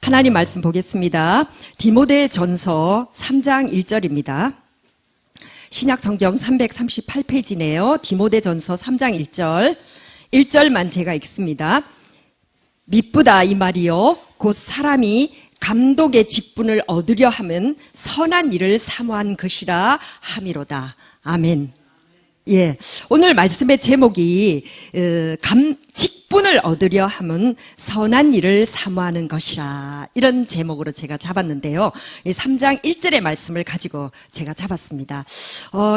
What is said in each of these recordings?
하나님 말씀 보겠습니다. 디모데전서 3장 1절입니다. 신약 성경 338페이지네요. 디모데전서 3장 1절. 1절만 제가 읽습니다. 미쁘다 이 말이요 곧 사람이 감독의 직분을 얻으려 하면 선한 일을 사모한 것이라 함이로다. 아멘. 예, 오늘 말씀의 제목이 직분을 얻으려 하면 선한 일을 사모하는 것이라, 이런 제목으로 제가 잡았는데요. 3장 1절의 말씀을 가지고 제가 잡았습니다.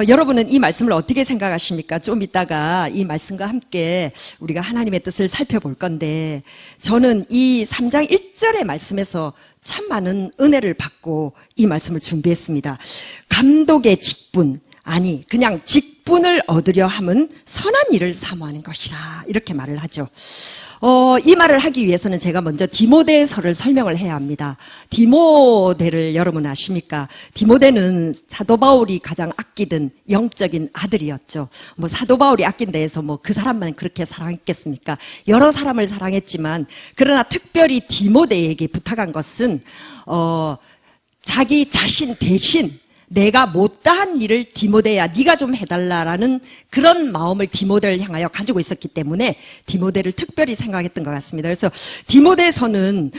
여러분은 이 말씀을 어떻게 생각하십니까? 좀 이따가 이 말씀과 함께 우리가 하나님의 뜻을 살펴볼 건데, 저는 이 3장 1절의 말씀에서 참 많은 은혜를 받고 이 말씀을 준비했습니다. 감독의 직분, 아니 그냥 직분을 얻으려 함은 선한 일을 사모하는 것이라, 이렇게 말을 하죠. 이 말을 하기 위해서는 제가 먼저 디모데서를 설명을 해야 합니다. 디모데를 여러분 아십니까? 디모데는 사도 바울이 가장 아끼던 영적인 아들이었죠. 사도 바울이 아낀 데에서 그 사람만 그렇게 사랑했겠습니까? 여러 사람을 사랑했지만, 그러나 특별히 디모데에게 부탁한 것은 자기 자신 대신 내가 못다한 일을 디모데야 네가 좀 해달라라는 그런 마음을 디모데를 향하여 가지고 있었기 때문에 디모데를 특별히 생각했던 것 같습니다. 그래서 디모데서는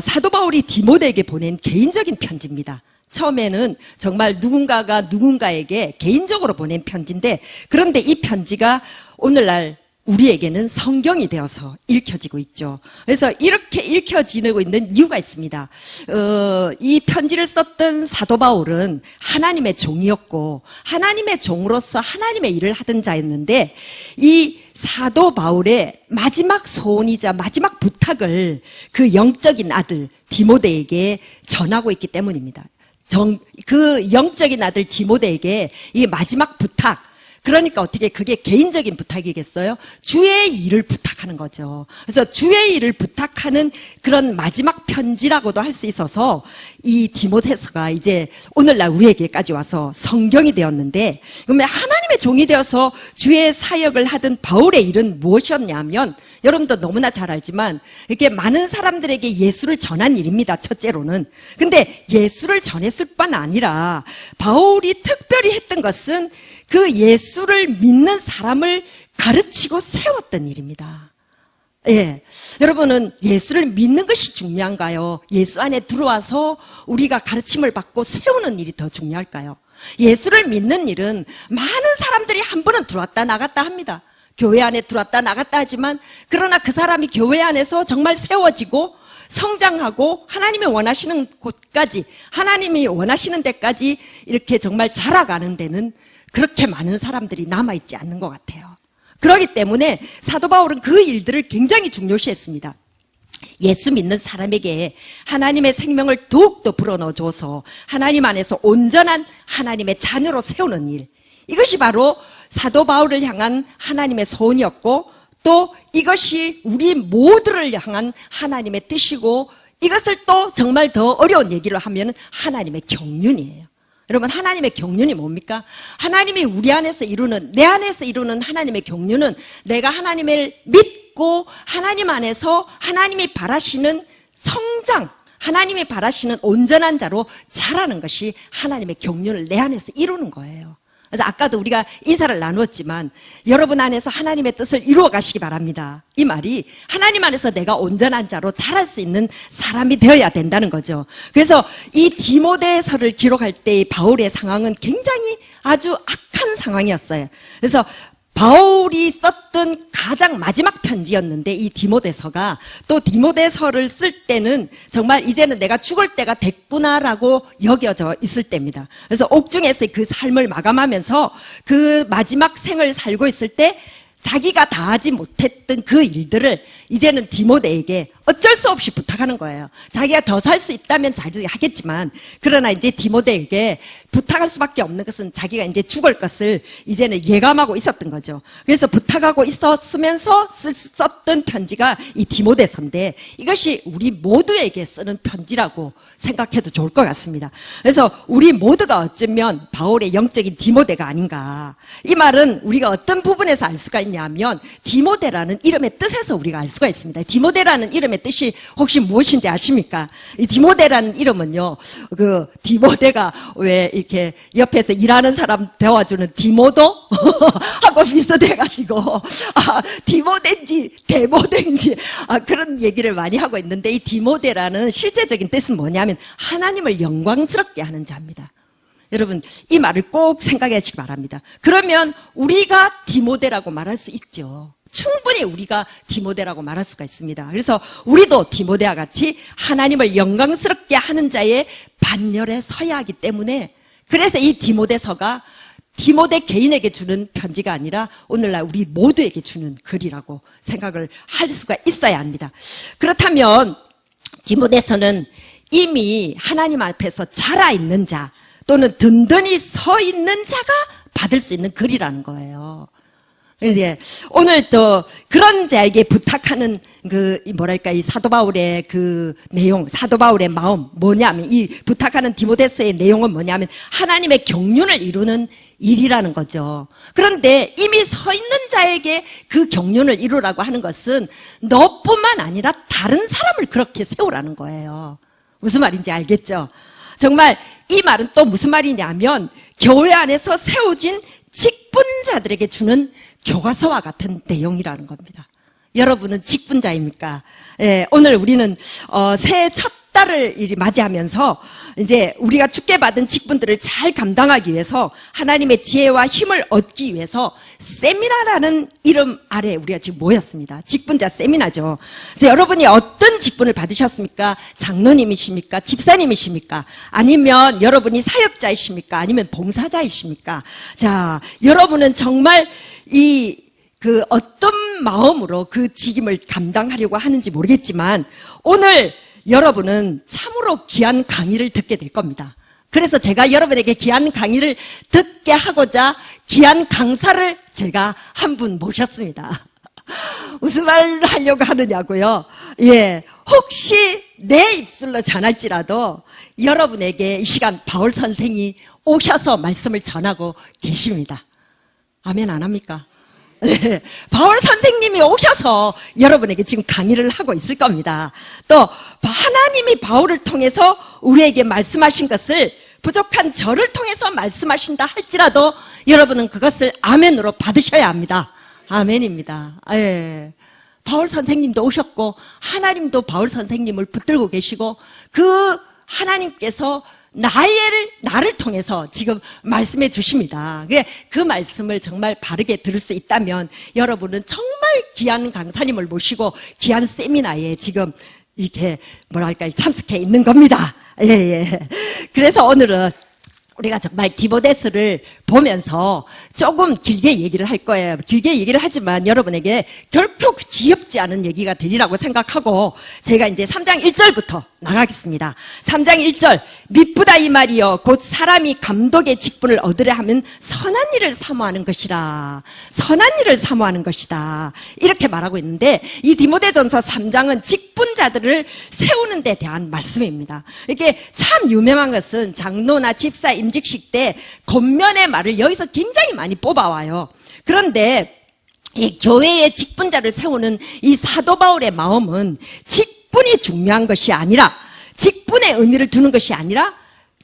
사도 바울이 디모데에게 보낸 개인적인 편지입니다. 처음에는 정말 누군가가 누군가에게 개인적으로 보낸 편지인데, 그런데 이 편지가 오늘날 우리에게는 성경이 되어서 읽혀지고 있죠. 그래서 이렇게 읽혀지고 있는 이유가 있습니다. 이 편지를 썼던 사도 바울은 하나님의 종이었고, 하나님의 종으로서 하나님의 일을 하던 자였는데, 이 사도 바울의 마지막 소원이자 마지막 부탁을 그 영적인 아들 디모데에게 전하고 있기 때문입니다. 그 영적인 아들 디모데에게 이 마지막 부탁, 그러니까 어떻게 그게 개인적인 부탁이겠어요? 주의 일을 부탁하는 거죠. 그래서 주의 일을 부탁하는 그런 마지막 편지라고도 할 수 있어서 이 디모데서가 이제 오늘날 우리에게까지 와서 성경이 되었는데, 그러면 하나님의 종이 되어서 주의 사역을 하던 바울의 일은 무엇이었냐면, 여러분도 너무나 잘 알지만 이렇게 많은 사람들에게 예수를 전한 일입니다. 첫째로는. 근데 예수를 전했을 뿐 아니라 바울이 특별히 했던 것은 그 예수를 믿는 사람을 가르치고 세웠던 일입니다. 예, 여러분은 예수를 믿는 것이 중요한가요? 예수 안에 들어와서 우리가 가르침을 받고 세우는 일이 더 중요할까요? 예수를 믿는 일은 많은 사람들이 한 번은 들어왔다 나갔다 합니다. 교회 안에 들어왔다 나갔다 하지만, 그러나 그 사람이 교회 안에서 정말 세워지고 성장하고 하나님이 원하시는 곳까지, 하나님이 원하시는 데까지 이렇게 정말 자라가는 데는 그렇게 많은 사람들이 남아있지 않는 것 같아요. 그렇기 때문에 사도 바울은 그 일들을 굉장히 중요시했습니다. 예수 믿는 사람에게 하나님의 생명을 더욱더 불어넣어줘서 하나님 안에서 온전한 하나님의 자녀로 세우는 일, 이것이 바로 사도 바울을 향한 하나님의 소원이었고, 또 이것이 우리 모두를 향한 하나님의 뜻이고, 이것을 또 정말 더 어려운 얘기를 하면 하나님의 경륜이에요. 여러분, 하나님의 경륜이 뭡니까? 하나님이 우리 안에서 이루는, 내 안에서 이루는 하나님의 경륜은 내가 하나님을 믿고 하나님 안에서 하나님이 바라시는 성장, 하나님이 바라시는 온전한 자로 자라는 것이 하나님의 경륜을 내 안에서 이루는 거예요. 그래서 아까도 우리가 인사를 나누었지만, 여러분 안에서 하나님의 뜻을 이루어 가시기 바랍니다. 이 말이 하나님 안에서 내가 온전한 자로 자랄 수 있는 사람이 되어야 된다는 거죠. 그래서 이 디모데서를 기록할 때의 바울의 상황은 굉장히 아주 악한 상황이었어요. 그래서 바울이 썼던 가장 마지막 편지였는데, 이 디모데서가 또 디모데서를 쓸 때는 정말 이제는 내가 죽을 때가 됐구나라고 여겨져 있을 때입니다. 그래서 옥중에서의 그 삶을 마감하면서 그 마지막 생을 살고 있을 때 자기가 다 하지 못했던 그 일들을 이제는 디모데에게 어쩔 수 없이 부탁하는 거예요. 자기가 더 살 수 있다면 잘 하겠지만, 그러나 이제 디모데에게 부탁할 수밖에 없는 것은 자기가 이제 죽을 것을 이제는 예감하고 있었던 거죠. 그래서 부탁하고 있었으면서 썼던 편지가 이 디모데서인데, 이것이 우리 모두에게 쓰는 편지라고 생각해도 좋을 것 같습니다. 그래서 우리 모두가 어쩌면 바울의 영적인 디모데가 아닌가. 이 말은 우리가 어떤 부분에서 알 수가 있냐면 디모데라는 이름의 뜻에서 우리가 알 수가 있습니다. 디모데라는 이름의 뜻이 혹시 무엇인지 아십니까? 이 디모데라는 이름은요, 그 디모데가 왜 이렇게 옆에서 일하는 사람 도와주는 디모도 하고 비슷해가지고 디모데인지 데모데인지 그런 얘기를 많이 하고 있는데, 이 디모데라는 실제적인 뜻은 뭐냐면 하나님을 영광스럽게 하는 자입니다. 여러분, 이 말을 꼭 생각해 주시기 바랍니다. 그러면 우리가 디모데라고 말할 수 있죠. 충분히 우리가 디모데라고 말할 수가 있습니다. 그래서 우리도 디모데와 같이 하나님을 영광스럽게 하는 자의 반열에 서야 하기 때문에, 그래서 이 디모데서가 디모데 개인에게 주는 편지가 아니라 오늘날 우리 모두에게 주는 글이라고 생각을 할 수가 있어야 합니다. 그렇다면 디모데서는 이미 하나님 앞에서 자라 있는 자 또는 든든히 서 있는 자가 받을 수 있는 글이라는 거예요. 이제 오늘 또 그런 자에게 부탁하는 이 사도 바울의 그 내용, 사도 바울의 마음 뭐냐면, 이 부탁하는 디모데서의 내용은 뭐냐면 하나님의 경륜을 이루는 일이라는 거죠. 그런데 이미 서 있는 자에게 그 경륜을 이루라고 하는 것은 너뿐만 아니라 다른 사람을 그렇게 세우라는 거예요. 무슨 말인지 알겠죠? 정말 이 말은 또 무슨 말이냐면 교회 안에서 세워진 직분자들에게 주는 교과서와 같은 내용이라는 겁니다. 여러분은 직분자입니까? 예, 오늘 우리는 새해 첫 달을 맞이하면서 이제 우리가 주께 받은 직분들을 잘 감당하기 위해서 하나님의 지혜와 힘을 얻기 위해서 세미나라는 이름 아래 우리가 지금 모였습니다. 직분자 세미나죠. 그래서 여러분이 어떤 직분을 받으셨습니까? 장로님이십니까? 집사님이십니까? 아니면 여러분이 사역자이십니까? 아니면 봉사자이십니까? 자, 여러분은 정말 어떤 마음으로 그 직임을 감당하려고 하는지 모르겠지만 오늘 여러분은 참으로 귀한 강의를 듣게 될 겁니다. 그래서 제가 여러분에게 귀한 강의를 듣게 하고자 귀한 강사를 제가 한 분 모셨습니다. 무슨 말을 하려고 하느냐고요? 예, 혹시 내 입술로 전할지라도 여러분에게 이 시간 바울 선생이 오셔서 말씀을 전하고 계십니다. 아멘 안 합니까? 네, 바울 선생님이 오셔서 여러분에게 지금 강의를 하고 있을 겁니다. 또 하나님이 바울을 통해서 우리에게 말씀하신 것을 부족한 저를 통해서 말씀하신다 할지라도 여러분은 그것을 아멘으로 받으셔야 합니다. 아멘입니다. 예. 바울 선생님도 오셨고 하나님도 바울 선생님을 붙들고 계시고 그 하나님께서 나를 통해서 지금 말씀해 주십니다. 그 말씀을 정말 바르게 들을 수 있다면 여러분은 정말 귀한 강사님을 모시고 귀한 세미나에 지금 이렇게 참석해 있는 겁니다. 예. 그래서 오늘은 우리가 정말 디모데서를 보면서 조금 길게 얘기를 할 거예요. 길게 얘기를 하지만 여러분에게 결코 지엽지 않은 얘기가 되리라고 생각하고 제가 이제 3장 1절부터 나가겠습니다. 3장 1절 미쁘다 이 말이여 곧 사람이 감독의 직분을 얻으려 하면 선한 일을 사모하는 것이라. 선한 일을 사모하는 것이다. 이렇게 말하고 있는데 이 디모데전서 3장은 직분자들을 세우는 데 대한 말씀입니다. 이게 참 유명한 것은 장로나 집사 임직식 때 겉면의 말을 여기서 굉장히 많이 뽑아와요. 그런데 이 교회의 직분자를 세우는 이 사도 바울의 마음은 직분이 중요한 것이 아니라 직분의 의미를 두는 것이 아니라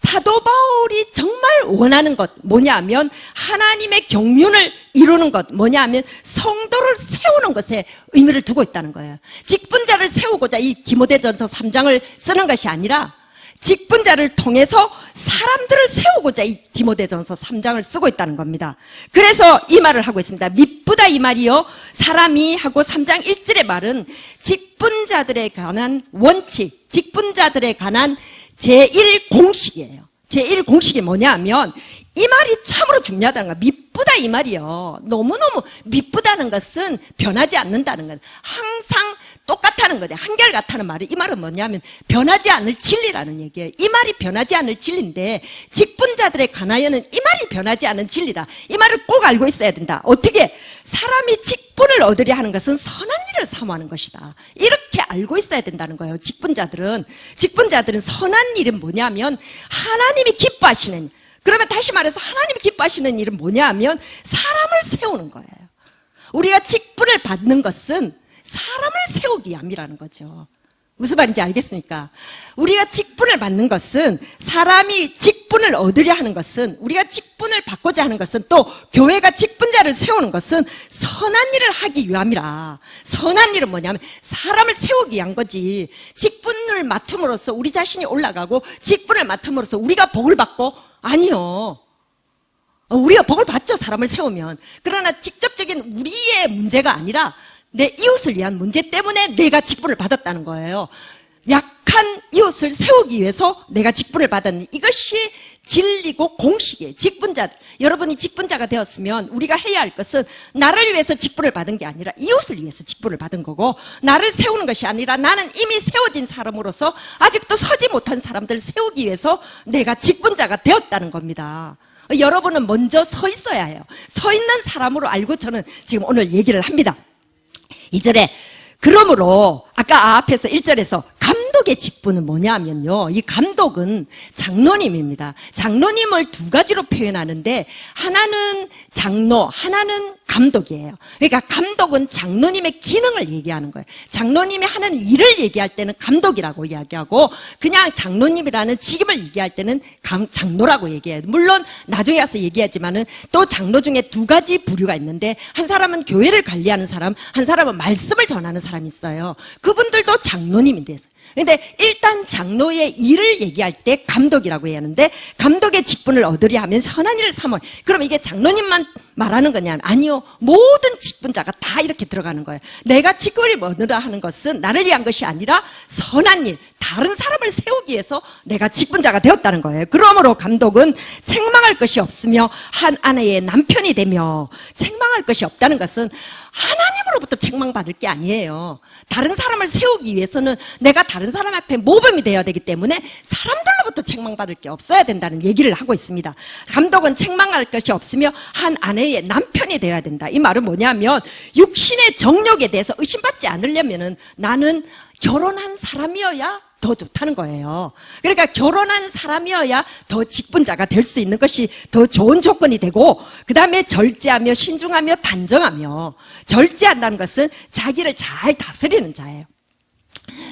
사도 바울이 정말 원하는 것 뭐냐면 하나님의 경륜을 이루는 것 뭐냐면 성도를 세우는 것에 의미를 두고 있다는 거예요. 직분자를 세우고자 이 디모데전서 3장을 쓰는 것이 아니라 직분자를 통해서 사람들을 세우고자 이 디모데전서 3장을 쓰고 있다는 겁니다. 그래서 이 말을 하고 있습니다. 미쁘다 이 말이요 사람이 하고 3장 1절의 말은 직분자들에 관한 원칙, 직분자들에 관한 제1공식이에요. 제1공식이 뭐냐 하면 이 말이 참으로 중요하다는 거야. 미쁘다 이 말이요. 너무너무 미쁘다는 것은 변하지 않는다는 건 항상 똑같다는 거죠. 한결같다는 말이 이 말은 뭐냐면 변하지 않을 진리라는 얘기예요. 이 말이 변하지 않을 진리인데 직분자들에 관하여는 이 말이 변하지 않은 진리다. 이 말을 꼭 알고 있어야 된다. 어떻게? 사람이 직분을 얻으려 하는 것은 선한 일을 사모하는 것이다. 이렇게 알고 있어야 된다는 거예요. 직분자들은 선한 일은 뭐냐면 하나님이 기뻐하시는, 그러면 다시 말해서 하나님이 기뻐하시는 일은 뭐냐 하면 사람을 세우는 거예요. 우리가 직분을 받는 것은 사람을 세우기 위함이라는 거죠. 무슨 말인지 알겠습니까? 우리가 직분을 받는 것은, 사람이 직분을 얻으려 하는 것은, 우리가 직분을 받고자 하는 것은, 또 교회가 직분자를 세우는 것은 선한 일을 하기 위함이라. 선한 일은 뭐냐면 사람을 세우기 위한 거지. 직분을 맡음으로써 우리 자신이 올라가고, 직분을 맡음으로써 우리가 복을 받고, 아니요. 우리가 복을 받죠, 사람을 세우면. 그러나 직접적인 우리의 문제가 아니라 내 이웃을 위한 문제 때문에 내가 직분을 받았다는 거예요. 약한 이웃을 세우기 위해서 내가 직분을 받았는, 이것이 진리고 공식이에요. 직분자, 여러분이 직분자가 되었으면 우리가 해야 할 것은 나를 위해서 직분을 받은 게 아니라 이웃을 위해서 직분을 받은 거고, 나를 세우는 것이 아니라 나는 이미 세워진 사람으로서 아직도 서지 못한 사람들을 세우기 위해서 내가 직분자가 되었다는 겁니다. 여러분은 먼저 서 있어야 해요. 서 있는 사람으로 알고 저는 지금 오늘 얘기를 합니다. 2절에 그러므로 아까 앞에서 1절에서 감독의 직분은 뭐냐 하면요, 이 감독은 장로님입니다. 장로님을 두 가지로 표현하는데 하나는 장로, 하나는 감독이에요. 그러니까 감독은 장로님의 기능을 얘기하는 거예요. 장로님이 하는 일을 얘기할 때는 감독이라고 이야기하고, 그냥 장로님이라는 직임을 얘기할 때는 장로라고 얘기해요. 물론 나중에 와서 얘기하지만은 또 장로 중에 두 가지 부류가 있는데, 한 사람은 교회를 관리하는 사람, 한 사람은 말씀을 전하는 사람이 있어요. 그분들도 장로님인데, 근데 일단 장로의 일을 얘기할 때 감독이라고 얘기하는데, 감독의 직분을 얻으려 하면 선한 일을 삼어. 그럼 이게 장로님만 말하는 거냐? 아니요. 모든 직분자가 다 이렇게 들어가는 거예요. 내가 직분을 얻으려 하는 것은 나를 위한 것이 아니라 선한 일, 다른 사람을 세우기 위해서 내가 직분자가 되었다는 거예요. 그러므로 감독은 책망할 것이 없으며 한 아내의 남편이 되며, 책망할 것이 없다는 것은 하나님으로부터 책망받을 게 아니에요. 다른 사람을 세우기 위해서는 내가 다른 사람 앞에 모범이 되어야 되기 때문에 사람들로부터 책망받을 게 없어야 된다는 얘기를 하고 있습니다. 감독은 책망할 것이 없으며 한 아내의 남편이 되어야 된다. 이 말은 뭐냐면, 육신의 정욕에 대해서 의심받지 않으려면은 나는 결혼한 사람이어야 더 좋다는 거예요. 그러니까 결혼한 사람이어야 더 직분자가 될 수 있는 것이 더 좋은 조건이 되고, 그 다음에 절제하며 신중하며 단정하며. 절제한다는 것은 자기를 잘 다스리는 자예요.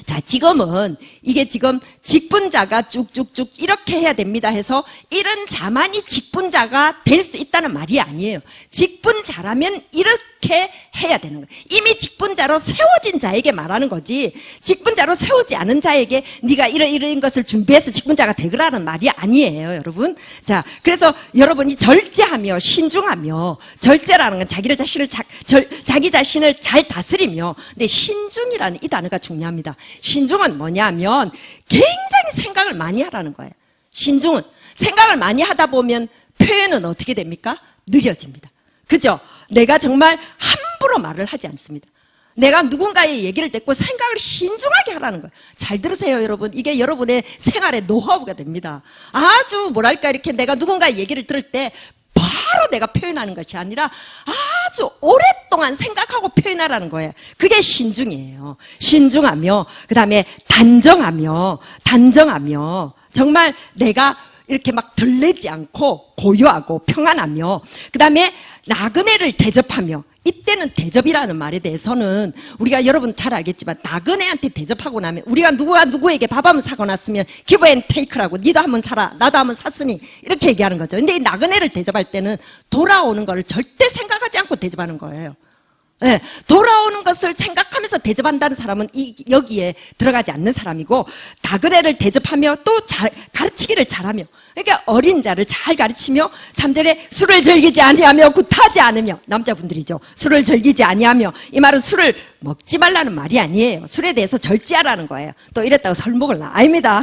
자, 지금은 이게 지금 직분자가 쭉쭉쭉 이렇게 해야 됩니다 해서 이런 자만이 직분자가 될 수 있다는 말이 아니에요. 직분자라면 이렇게 해야 되는 거예요. 이미 직분자로 세워진 자에게 말하는 거지, 직분자로 세우지 않은 자에게 네가 이런 것을 준비해서 직분자가 되거라는 말이 아니에요, 여러분. 자, 그래서 여러분이 절제하며 신중하며, 절제라는 건 자기 자신을 잘 다스리며, 근데 신중이라는 이 단어가 중요합니다. 신중은 뭐냐면 굉장히 생각을 많이 하라는 거예요. 신중은 생각을 많이 하다 보면 표현은 어떻게 됩니까? 느려집니다. 그죠? 내가 정말 함부로 말을 하지 않습니다. 내가 누군가의 얘기를 듣고 생각을 신중하게 하라는 거예요. 잘 들으세요, 여러분. 이게 여러분의 생활의 노하우가 됩니다. 아주 뭐랄까, 이렇게 내가 누군가의 얘기를 들을 때 바로 내가 표현하는 것이 아니라 아주 오랫동안 생각하고 표현하라는 거예요. 그게 신중이에요. 신중하며, 그 다음에 단정하며, 정말 내가 이렇게 막 들리지 않고 고요하고 평안하며, 그 다음에 나그네를 대접하며. 이때는 대접이라는 말에 대해서는 우리가 여러분 잘 알겠지만, 나그네한테 대접하고 나면, 우리가 누구에게 밥 한번 사고 났으면 give and take라고, 니도 한번 사라, 나도 한번 샀으니, 이렇게 얘기하는 거죠. 근데 이 나그네를 대접할 때는 돌아오는 거를 절대 생각하지 않고 대접하는 거예요. 네, 돌아오는 것을 생각하면서 대접한다는 사람은 여기에 들어가지 않는 사람이고, 나그네를 대접하며 또 가르치기를 잘하며, 그러니까 어린 자를 잘 가르치며, 3절에 술을 즐기지 아니하며 굿하지 않으며, 남자분들이죠. 술을 즐기지 아니하며, 이 말은 술을 먹지 말라는 말이 아니에요. 술에 대해서 절제하라는 거예요. 또 이랬다고 설 먹을 나 아닙니다.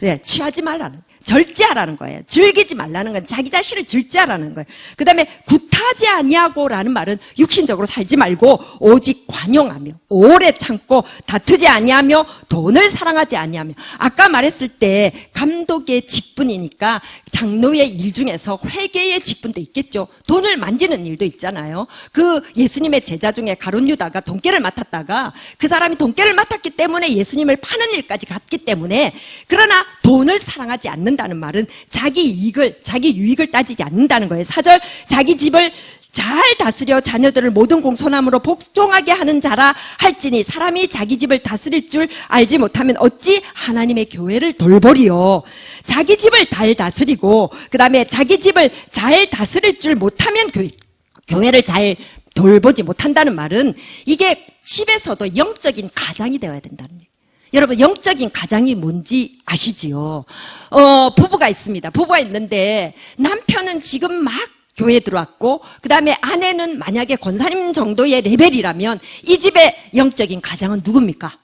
네, 취하지 말라는, 절제하라는 거예요. 즐기지 말라는 건 자기 자신을 절제하라는 거예요. 그 다음에 굿하지 아니하고라는 말은 육신적으로 살지 말고 오직 관용하며, 오래 참고, 다투지 아니하며, 돈을 사랑하지 아니하며. 아까 말했을 때 감독의 직분이니까 장로의 일 중에서 회계의 직분도 있겠죠. 돈을 만지는 일도 있잖아요. 그 예수님의 제자 중에 가룟 유다가 돈깨를 맡았다가 그 사람이 돈깨를 맡았기 때문에 예수님을 파는 일까지 갔기 때문에, 그러나 돈을 사랑하지 않는다는 말은 자기 유익을 따지지 않는다는 거예요. 4절, 자기 집을 잘 다스려 자녀들을 모든 공손함으로 복종하게 하는 자라 할지니 사람이 자기 집을 다스릴 줄 알지 못하면 어찌 하나님의 교회를 돌보리요. 자기 집을 잘 다스리고 그 다음에 자기 집을 잘 다스릴 줄 못하면 교회를 잘 돌보지 못한다는 말은 이게 집에서도 영적인 가장이 되어야 된다는 얘기예요. 여러분 영적인 가장이 뭔지 아시지요? 부부가 있습니다. 부부가 있는데 남편은 지금 막 교회에 들어왔고 그 다음에 아내는 만약에 권사님 정도의 레벨이라면 이 집의 영적인 가장은 누굽니까?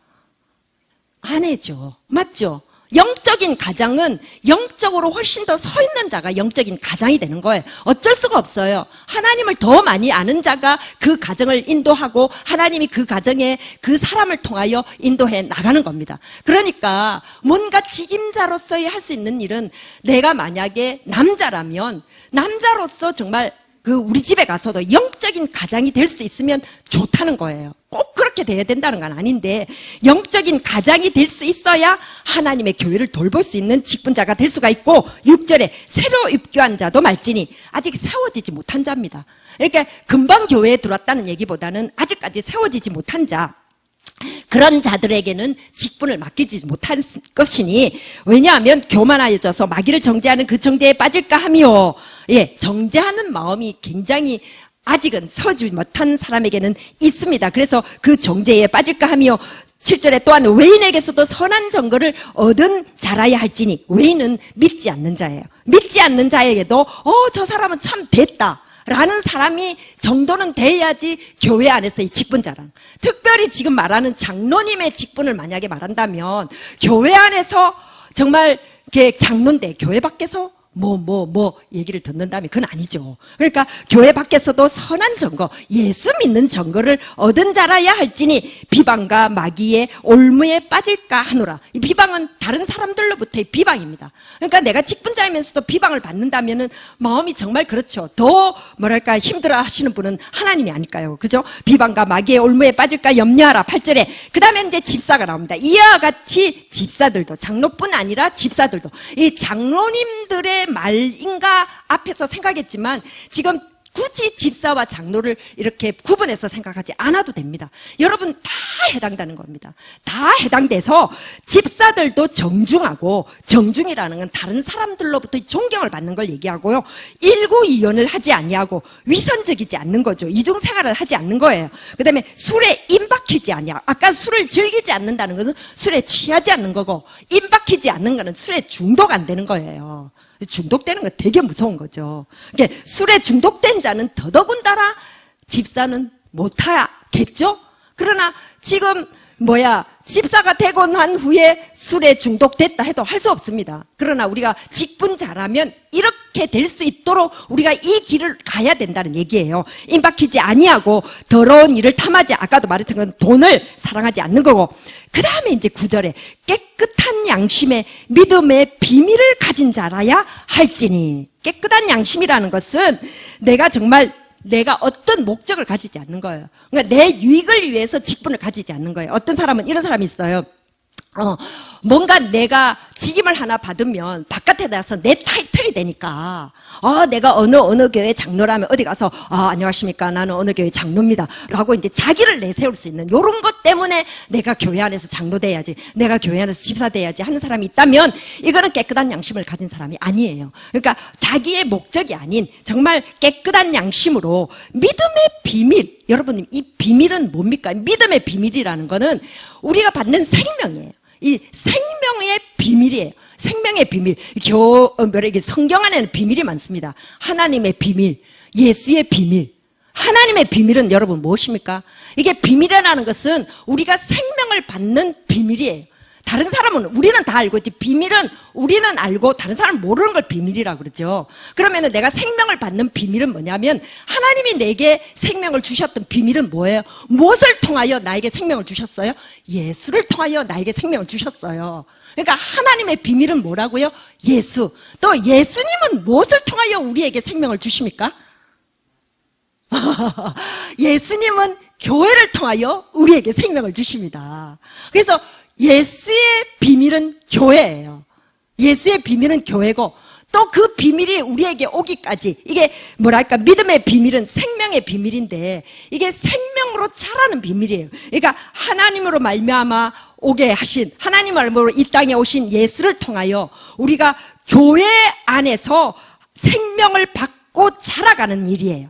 아내죠. 맞죠? 영적인 가장은 영적으로 훨씬 더 서 있는 자가 영적인 가장이 되는 거예요. 어쩔 수가 없어요. 하나님을 더 많이 아는 자가 그 가정을 인도하고 하나님이 그 가정에 그 사람을 통하여 인도해 나가는 겁니다. 그러니까 뭔가 직임자로서의 할 수 있는 일은 내가 만약에 남자라면 남자로서 정말 우리 집에 가서도 영적인 가장이 될 수 있으면 좋다는 거예요. 꼭 그렇게 돼야 된다는 건 아닌데 영적인 가장이 될 수 있어야 하나님의 교회를 돌볼 수 있는 직분자가 될 수가 있고 6절에 새로 입교한 자도 말지니 아직 세워지지 못한 자입니다. 이렇게 금방 교회에 들어왔다는 얘기보다는 아직까지 세워지지 못한 자 그런 자들에게는 직분을 맡기지 못한 것이니 왜냐하면 교만하여져서 마귀를 정죄하는 그 정죄에 빠질까 하며 정죄하는 마음이 굉장히 아직은 서지 못한 사람에게는 있습니다. 그래서 그 정죄에 빠질까 하며 7절에 또한 외인에게서도 선한 증거를 얻은 자라야 할지니 외인은 믿지 않는 자예요. 믿지 않는 자에게도 저 사람은 참 됐다 라는 사람이 정도는 돼야지 교회 안에서의 직분자랑 특별히 지금 말하는 장로님의 직분을 만약에 말한다면 교회 안에서 정말 장로인데 교회 밖에서 얘기를 듣는다면 그건 아니죠. 그러니까 교회 밖에서도 선한 증거, 예수 믿는 증거를 얻은 자라야 할지니 비방과 마귀의 올무에 빠질까 하노라. 이 비방은 다른 사람들로부터의 비방입니다. 그러니까 내가 직분자이면서도 비방을 받는다면은 마음이 정말 그렇죠. 더 힘들어 하시는 분은 하나님이 아닐까요? 그죠? 비방과 마귀의 올무에 빠질까 염려하라. 8절에 그 다음에 이제 집사가 나옵니다. 이와 같이 집사들도 장로뿐 아니라 집사들도 이 장로님들의 말인가 앞에서 생각했지만 지금 굳이 집사와 장로를 이렇게 구분해서 생각하지 않아도 됩니다. 여러분 다 해당되는 겁니다. 다 해당돼서 집사들도 정중하고 정중이라는 건 다른 사람들로부터 존경을 받는 걸 얘기하고요. 일구이연을 하지 아니하고 위선적이지 않는 거죠. 이중생활을 하지 않는 거예요. 그 다음에 술에 임박히지 아니하고 아까 술을 즐기지 않는다는 것은 술에 취하지 않는 거고 임박히지 않는 것은 술에 중독 안 되는 거예요. 중독되는 건 되게 무서운 거죠. 그러니까 술에 중독된 자는 더더군다나 집사는 못하겠죠? 그러나 지금 집사가 되고 난 후에 술에 중독됐다 해도 할 수 없습니다. 그러나 우리가 직분자라면 이렇게 될 수 있도록 우리가 이 길을 가야 된다는 얘기예요. 임박히지 아니하고 더러운 일을 탐하지 아까도 말했던 건 돈을 사랑하지 않는 거고 그 다음에 이제 9절에 깨끗한 양심에 믿음의 비밀을 가진 자라야 할지니 깨끗한 양심이라는 것은 내가 어떤 목적을 가지지 않는 거예요. 그러니까 내 유익을 위해서 직분을 가지지 않는 거예요. 어떤 사람은 이런 사람이 있어요. 뭔가 내가 직임을 하나 받으면 바깥에 나가서 내 타이틀이 되니까 내가 어느 교회 장로라면 어디 가서 안녕하십니까 나는 어느 교회 장로입니다 라고 이제 자기를 내세울 수 있는 이런 것 때문에 내가 교회 안에서 장로 돼야지 내가 교회 안에서 집사 돼야지 하는 사람이 있다면 이거는 깨끗한 양심을 가진 사람이 아니에요. 그러니까 자기의 목적이 아닌 정말 깨끗한 양심으로 믿음의 비밀 여러분 이 비밀은 뭡니까? 믿음의 비밀이라는 거는 우리가 받는 생명이에요. 이 생명의 비밀이에요. 생명의 비밀. 성경 안에는 비밀이 많습니다. 하나님의 비밀, 예수의 비밀. 하나님의 비밀은 여러분 무엇입니까? 이게 비밀이라는 것은 우리가 생명을 받는 비밀이에요. 다른 사람은 우리는 다 알고 있지 비밀은 우리는 알고 다른 사람은 모르는 걸 비밀이라고 그러죠. 그러면 내가 생명을 받는 비밀은 뭐냐면 하나님이 내게 생명을 주셨던 비밀은 뭐예요? 무엇을 통하여 나에게 생명을 주셨어요? 예수를 통하여 나에게 생명을 주셨어요. 그러니까 하나님의 비밀은 뭐라고요? 예수. 또 예수님은 무엇을 통하여 우리에게 생명을 주십니까? 예수님은 교회를 통하여 우리에게 생명을 주십니다. 그래서 예수의 비밀은 교회예요. 예수의 비밀은 교회고 또 그 비밀이 우리에게 오기까지, 이게 뭐랄까, 믿음의 비밀은 생명의 비밀인데 이게 생명으로 자라는 비밀이에요. 그러니까 하나님으로 말미암아 오게 하신, 하나님으로 이 땅에 오신 예수를 통하여 우리가 교회 안에서 생명을 받고 자라가는 일이에요.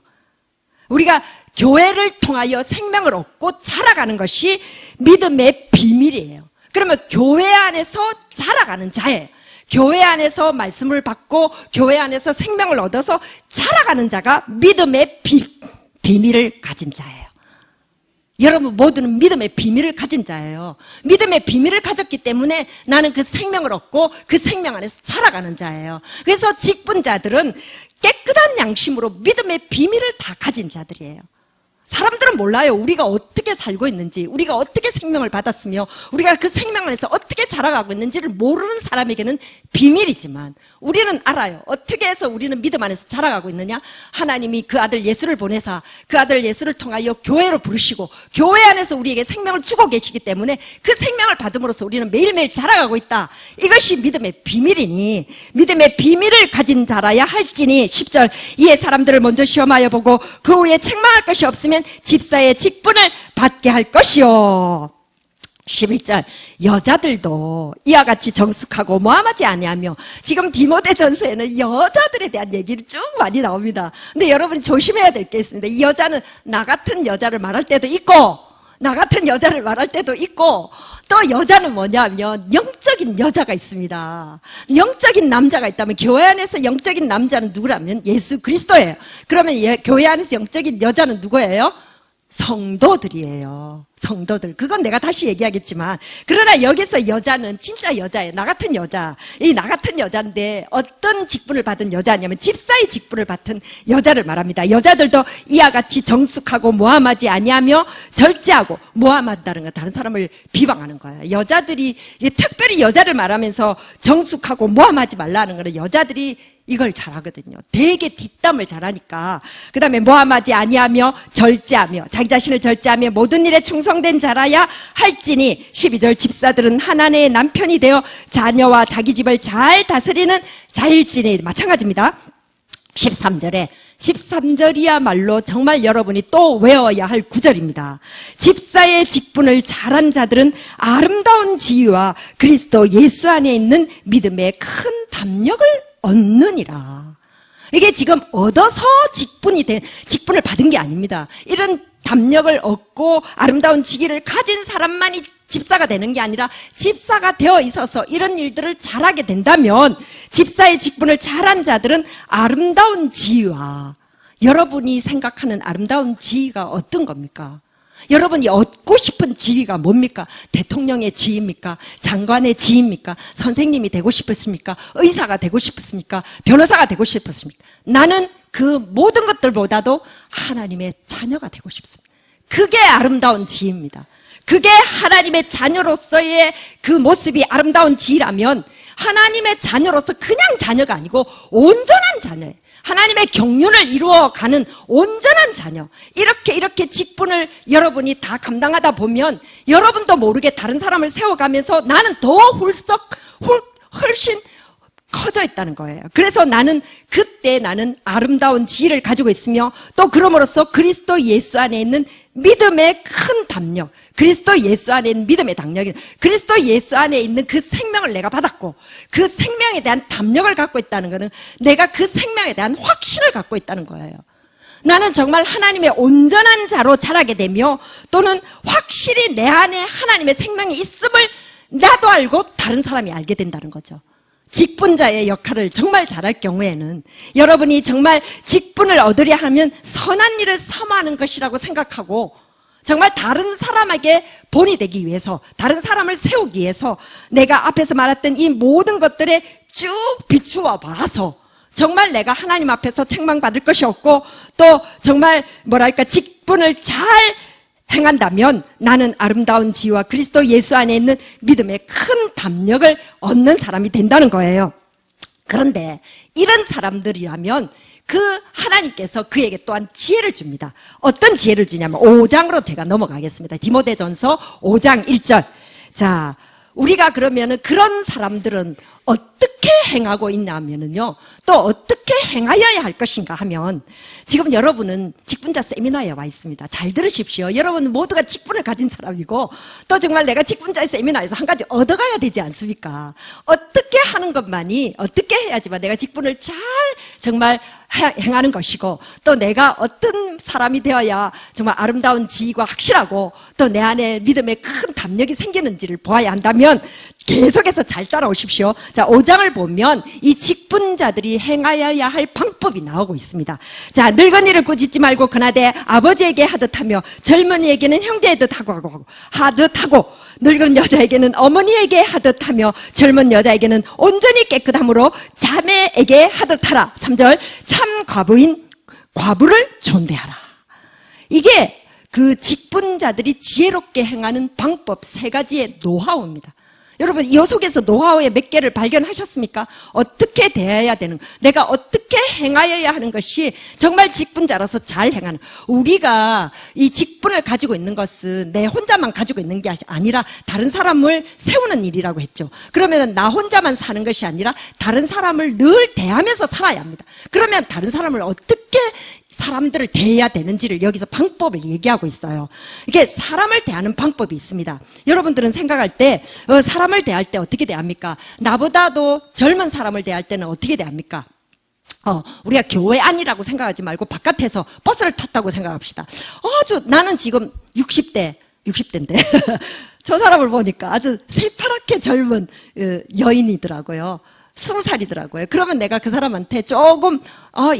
우리가 교회를 통하여 생명을 얻고 자라가는 것이 믿음의 비밀이에요. 그러면 교회 안에서 자라가는 자예요. 교회 안에서 말씀을 받고 교회 안에서 생명을 얻어서 자라가는 자가 믿음의 비밀을 가진 자예요. 여러분 모두는 믿음의 비밀을 가진 자예요. 믿음의 비밀을 가졌기 때문에 나는 그 생명을 얻고 그 생명 안에서 자라가는 자예요. 그래서 직분자들은 깨끗한 양심으로 믿음의 비밀을 다 가진 자들이에요. 사람들은 몰라요. 우리가 어떻게 살고 있는지, 우리가 어떻게 생명을 받았으며 우리가 그 생명 안에서 어떻게 자라가고 있는지를 모르는 사람에게는 비밀이지만 우리는 알아요. 어떻게 해서 우리는 믿음 안에서 자라가고 있느냐? 하나님이 그 아들 예수를 보내사 그 아들 예수를 통하여 교회로 부르시고 교회 안에서 우리에게 생명을 주고 계시기 때문에 그 생명을 받음으로써 우리는 매일매일 자라가고 있다. 이것이 믿음의 비밀이니 믿음의 비밀을 가진 자라야 할지니 10절 이에 사람들을 먼저 시험하여 보고 그 후에 책망할 것이 없으면 집사의 직분을 받게 할 것이요. 11절 여자들도 이와 같이 정숙하고 모함하지 아니하며, 지금 디모데전서에는 여자들에 대한 얘기를 쭉 많이 나옵니다. 근데 여러분 조심해야 될 게 있습니다. 이 여자는 나 같은 여자를 말할 때도 있고 나 같은 여자를 말할 때도 있고, 또 여자는 뭐냐면 영적인 여자가 있습니다. 영적인 남자가 있다면 교회 안에서 영적인 남자는 누구라면 예수 그리스도예요. 그러면 교회 안에서 영적인 여자는 누구예요? 성도들이에요. 성도들. 그건 내가 다시 얘기하겠지만, 그러나 여기서 여자는 진짜 여자예요. 나 같은 여자. 이 나 같은 여자인데 어떤 직분을 받은 여자냐면 집사의 직분을 받은 여자를 말합니다. 여자들도 이와 같이 정숙하고 모함하지 아니하며 절제하고, 모함한다는 건 다른 사람을 비방하는 거예요. 여자들이 특별히 여자를 말하면서 정숙하고 모함하지 말라는 거는 여자들이 이걸 잘하거든요. 되게 뒷담을 잘하니까. 그 다음에 모함하지 아니하며 절제하며, 자기 자신을 절제하며 모든 일에 충성된 자라야 할지니 12절 집사들은 하나님의 남편이 되어 자녀와 자기 집을 잘 다스리는 자일지니. 마찬가지입니다. 13절이야말로 정말 여러분이 또 외워야 할 구절입니다. 집사의 직분을 잘한 자들은 아름다운 지위와 그리스도 예수 안에 있는 믿음의 큰 담력을 얻느니라. 이게 지금 얻어서 직분을 받은 게 아닙니다. 이런 담력을 얻고 아름다운 지위를 가진 사람만이 집사가 되는 게 아니라 집사가 되어 있어서 이런 일들을 잘하게 된다면 집사의 직분을 잘한 자들은 아름다운 지위와, 여러분이 생각하는 아름다운 지위가 어떤 겁니까? 여러분이 얻고 싶은 지위가 뭡니까? 대통령의 지위입니까? 장관의 지위입니까? 선생님이 되고 싶으십니까? 의사가 되고 싶으십니까? 변호사가 되고 싶으십니까? 나는 그 모든 것들보다도 하나님의 자녀가 되고 싶습니다. 그게 아름다운 지위입니다. 그게 하나님의 자녀로서의 그 모습이 아름다운 지위라면, 하나님의 자녀로서 그냥 자녀가 아니고 온전한 자녀예요. 하나님의 경륜을 이루어가는 온전한 자녀. 이렇게 직분을 여러분이 다 감당하다 보면 여러분도 모르게 다른 사람을 세워가면서 나는 더 훨씬 커져 있다는 거예요. 그래서 그때 나는 아름다운 지혜를 가지고 있으며, 또 그럼으로써 그리스도 예수 안에 있는 믿음의 큰 담력, 그리스도 예수 안에 있는 믿음의 담력이, 그리스도 예수 안에 있는 그 생명을 내가 받았고 그 생명에 대한 담력을 갖고 있다는 것은 내가 그 생명에 대한 확신을 갖고 있다는 거예요. 나는 정말 하나님의 온전한 자로 자라게 되며, 또는 확실히 내 안에 하나님의 생명이 있음을 나도 알고 다른 사람이 알게 된다는 거죠. 직분자의 역할을 정말 잘할 경우에는 여러분이 정말 직분을 얻으려 하면 선한 일을 사모하는 것이라고 생각하고, 정말 다른 사람에게 본이 되기 위해서, 다른 사람을 세우기 위해서 내가 앞에서 말했던 이 모든 것들에 쭉 비추어 봐서 정말 내가 하나님 앞에서 책망받을 것이 없고, 또 정말 직분을 잘 행한다면 나는 아름다운 지위와 그리스도 예수 안에 있는 믿음의 큰 담력을 얻는 사람이 된다는 거예요. 그런데 이런 사람들이라면 하나님께서 그에게 또한 지혜를 줍니다. 어떤 지혜를 주냐면 5장으로 제가 넘어가겠습니다. 디모데전서 5장 1절. 자, 우리가 그러면은 그런 사람들은 어떻게 행하고 있냐면은요, 또 어떻게 행하여야 할 것인가 하면, 지금 여러분은 직분자 세미나에 와 있습니다. 잘 들으십시오. 여러분 모두가 직분을 가진 사람이고, 또 정말 내가 직분자 세미나에서 한 가지 얻어가야 되지 않습니까? 어떻게 하는 것만이, 어떻게 해야지만 내가 직분을 잘 정말 행하는 것이고, 또 내가 어떤 사람이 되어야 정말 아름다운 지위가 확실하고, 또 내 안에 믿음의 큰 담력이 생기는지를 보아야 한다면 계속해서 잘 따라오십시오. 자, 5장을 보면 이 직분자들이 행하여야 할 방법이 나오고 있습니다. 자, 늙은이를 꾸짖지 말고 그나대 아버지에게 하듯하며, 젊은이에게는 형제에듯 하듯하고, 늙은 여자에게는 어머니에게 하듯하며, 젊은 여자에게는 온전히 깨끗함으로 자매에게 하듯하라. 3절, 참 과부를 존대하라. 이게 그 직분자들이 지혜롭게 행하는 방법 3가지의 노하우입니다. 여러분, 이 속에서 노하우의 몇 개를 발견하셨습니까? 어떻게 대해야 되는, 내가 어떻게 행하여야 하는 것이 정말 직분자로서 잘 행하는, 우리가 이 직분을 가지고 있는 것은 내 혼자만 가지고 있는 게 아니라 다른 사람을 세우는 일이라고 했죠. 그러면 나 혼자만 사는 것이 아니라 다른 사람을 늘 대하면서 살아야 합니다. 그러면 다른 사람을 어떻게 사람들을 대해야 되는지를 여기서 방법을 얘기하고 있어요. 이게 사람을 대하는 방법이 있습니다. 여러분들은 생각할 때 사람을 대할 때 어떻게 대합니까? 나보다도 젊은 사람을 대할 때는 어떻게 대합니까? 우리가 교회 안이라고 생각하지 말고 바깥에서 버스를 탔다고 생각합시다. 나는 지금 60대인데 저 사람을 보니까 아주 새파랗게 젊은 여인이더라고요. 20살이더라고요. 그러면 내가 그 사람한테 조금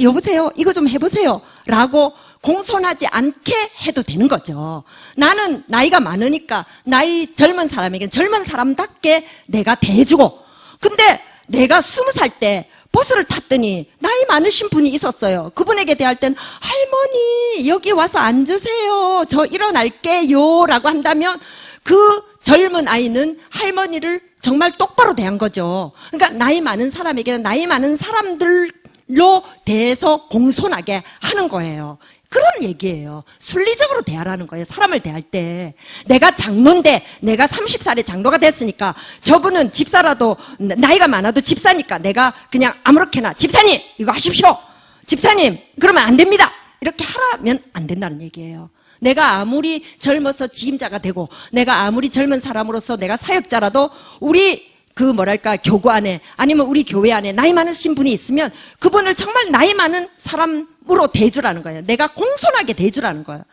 여보세요, 이거 좀 해보세요 라고 공손하지 않게 해도 되는 거죠. 나는 나이가 많으니까 나이 젊은 사람에겐 젊은 사람답게 내가 대해주고, 근데 내가 20살 때 버스를 탔더니 나이 많으신 분이 있었어요. 그분에게 대할 땐 할머니 여기 와서 앉으세요, 저 일어날게요 라고 한다면 그 젊은 아이는 할머니를 정말 똑바로 대한 거죠. 그러니까 나이 많은 사람에게는 나이 많은 사람들로 대해서 공손하게 하는 거예요. 그런 얘기예요. 순리적으로 대하라는 거예요. 사람을 대할 때. 내가 장로인데 내가 30살에 장로가 됐으니까 저분은 집사라도 나이가 많아도 집사니까 내가 그냥 아무렇게나 집사님 이거 하십시오, 집사님 그러면 안 됩니다, 이렇게 하라면 안 된다는 얘기예요. 내가 아무리 젊어서 지임자가 되고 내가 아무리 젊은 사람으로서 내가 사역자라도 우리 교구 안에 아니면 우리 교회 안에 나이 많으신 분이 있으면 그분을 정말 나이 많은 사람으로 대주라는 거예요. 내가 공손하게 대주라는 거예요.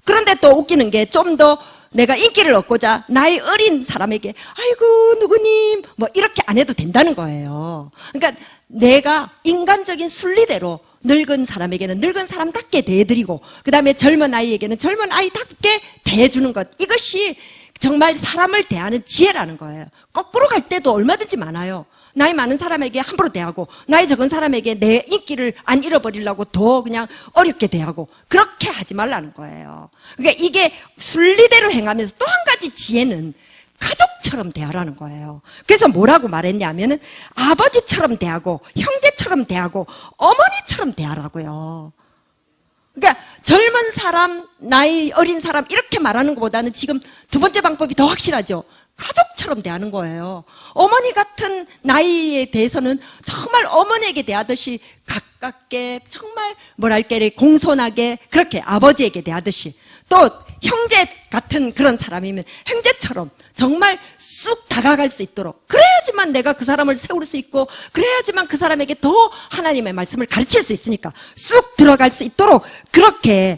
그런데 또 웃기는 게 좀 더 내가 인기를 얻고자 나이 어린 사람에게 아이고 누구님 뭐 이렇게 안 해도 된다는 거예요. 그러니까 내가 인간적인 순리대로 늙은 사람에게는 늙은 사람답게 대해드리고, 그 다음에 젊은 아이에게는 젊은 아이답게 대해주는 것, 이것이 정말 사람을 대하는 지혜라는 거예요. 거꾸로 갈 때도 얼마든지 많아요. 나이 많은 사람에게 함부로 대하고 나이 적은 사람에게 내 인기를 안 잃어버리려고 더 그냥 어렵게 대하고, 그렇게 하지 말라는 거예요. 그러니까 이게 순리대로 행하면서 또 한 가지 지혜는 가족처럼 대하라는 거예요. 그래서 뭐라고 말했냐면은 아버지처럼 대하고 형제처럼 대하고 어머니처럼 대하라고요. 그러니까 젊은 사람, 나이 어린 사람 이렇게 말하는 것보다는 지금 두 번째 방법이 더 확실하죠. 가족처럼 대하는 거예요. 어머니 같은 나이에 대해서는 정말 어머니에게 대하듯이 가깝게, 정말 공손하게 그렇게 아버지에게 대하듯이, 또 형제 같은 그런 사람이면 형제처럼 정말 쑥 다가갈 수 있도록, 그래야지만 내가 그 사람을 세울 수 있고 그래야지만 그 사람에게 더 하나님의 말씀을 가르칠 수 있으니까 쑥 들어갈 수 있도록 그렇게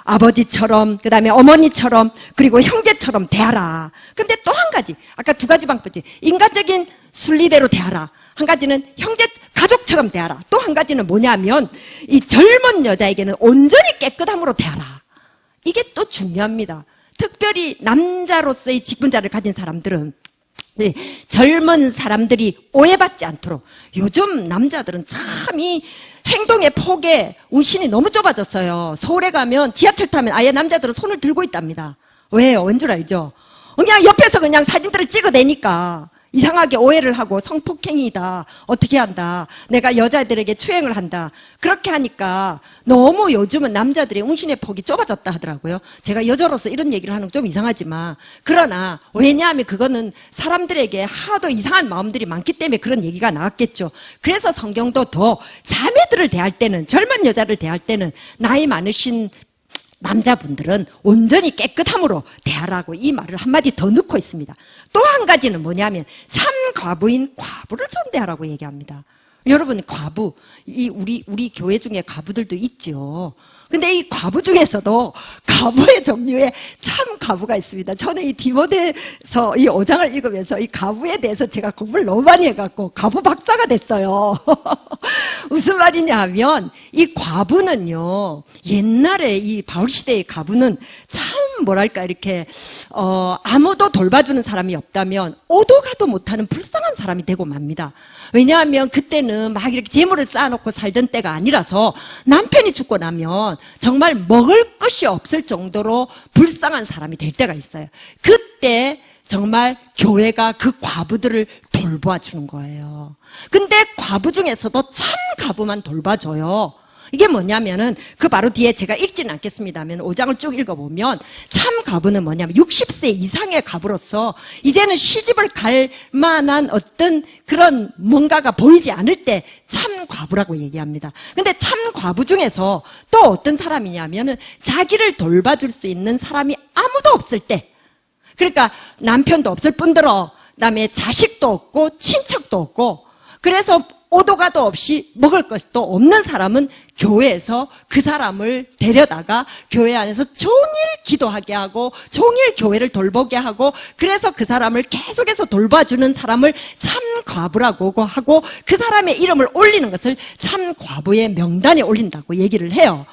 아버지처럼, 그 다음에 어머니처럼, 그리고 형제처럼 대하라. 근데 또 한 가지, 아까 2가지 방법이지. 인간적인 순리대로 대하라. 한 가지는 가족처럼 대하라. 또 한 가지는 뭐냐면 이 젊은 여자에게는 온전히 깨끗함으로 대하라. 이게 또 중요합니다. 특별히 남자로서의 직분자를 가진 사람들은 젊은 사람들이 오해받지 않도록, 요즘 남자들은 참 이 행동의 폭에 운신이 너무 좁아졌어요. 서울에 가면 지하철 타면 아예 남자들은 손을 들고 있답니다. 왜요? 왠 줄 알죠? 그냥 옆에서 그냥 사진들을 찍어내니까 이상하게 오해를 하고 성폭행이다. 어떻게 한다. 내가 여자들에게 추행을 한다. 그렇게 하니까 너무 요즘은 남자들의 운신의 폭이 좁아졌다 하더라고요. 제가 여자로서 이런 얘기를 하는 건 좀 이상하지만 그러나 왜냐하면 그거는 사람들에게 하도 이상한 마음들이 많기 때문에 그런 얘기가 나왔겠죠. 그래서 성경도 더 자매들을 대할 때는 젊은 여자를 대할 때는 나이 많으신 남자분들은 온전히 깨끗함으로 대하라고 이 말을 한마디 더 넣고 있습니다. 또 한 가지는 뭐냐면 참 과부인 과부를 존대하라고 얘기합니다. 여러분 과부, 우리 교회 중에 과부들도 있죠. 근데 이 과부 중에서도 과부의 종류에 참 과부가 있습니다. 저는 이 디모데서 이 5장을 읽으면서 이 과부에 대해서 제가 공부를 너무 많이 해갖고 과부 박사가 됐어요. 무슨 말이냐 하면 이 과부는요, 옛날에 이 바울 시대의 과부는 참 뭐랄까 이렇게 아무도 돌봐주는 사람이 없다면 오도 가도 못하는 불쌍한 사람이 되고 맙니다. 왜냐하면 그때는 막 이렇게 재물을 쌓아놓고 살던 때가 아니라서 남편이 죽고 나면 정말 먹을 것이 없을 정도로 불쌍한 사람이 될 때가 있어요. 그때 정말 교회가 그 과부들을 돌봐주는 거예요. 근데 과부 중에서도 참 과부만 돌봐줘요. 이게 뭐냐면은 그 바로 뒤에 제가 읽지는 않겠습니다만 5장을 쭉 읽어보면 참 과부는 뭐냐면 60세 이상의 과부로서 이제는 시집을 갈 만한 어떤 그런 뭔가가 보이지 않을 때 참 과부라고 얘기합니다. 근데 참 과부 중에서 또 어떤 사람이냐면은 자기를 돌봐줄 수 있는 사람이 아무도 없을 때, 그러니까 남편도 없을 뿐더러 그다음에 자식도 없고 친척도 없고 그래서 오도 가도 없이 먹을 것도 없는 사람은 교회에서 그 사람을 데려다가 교회 안에서 종일 기도하게 하고 종일 교회를 돌보게 하고 그래서 그 사람을 계속해서 돌봐주는 사람을 참 과부라고 하고 그 사람의 이름을 올리는 것을 참 과부의 명단에 올린다고 얘기를 해요.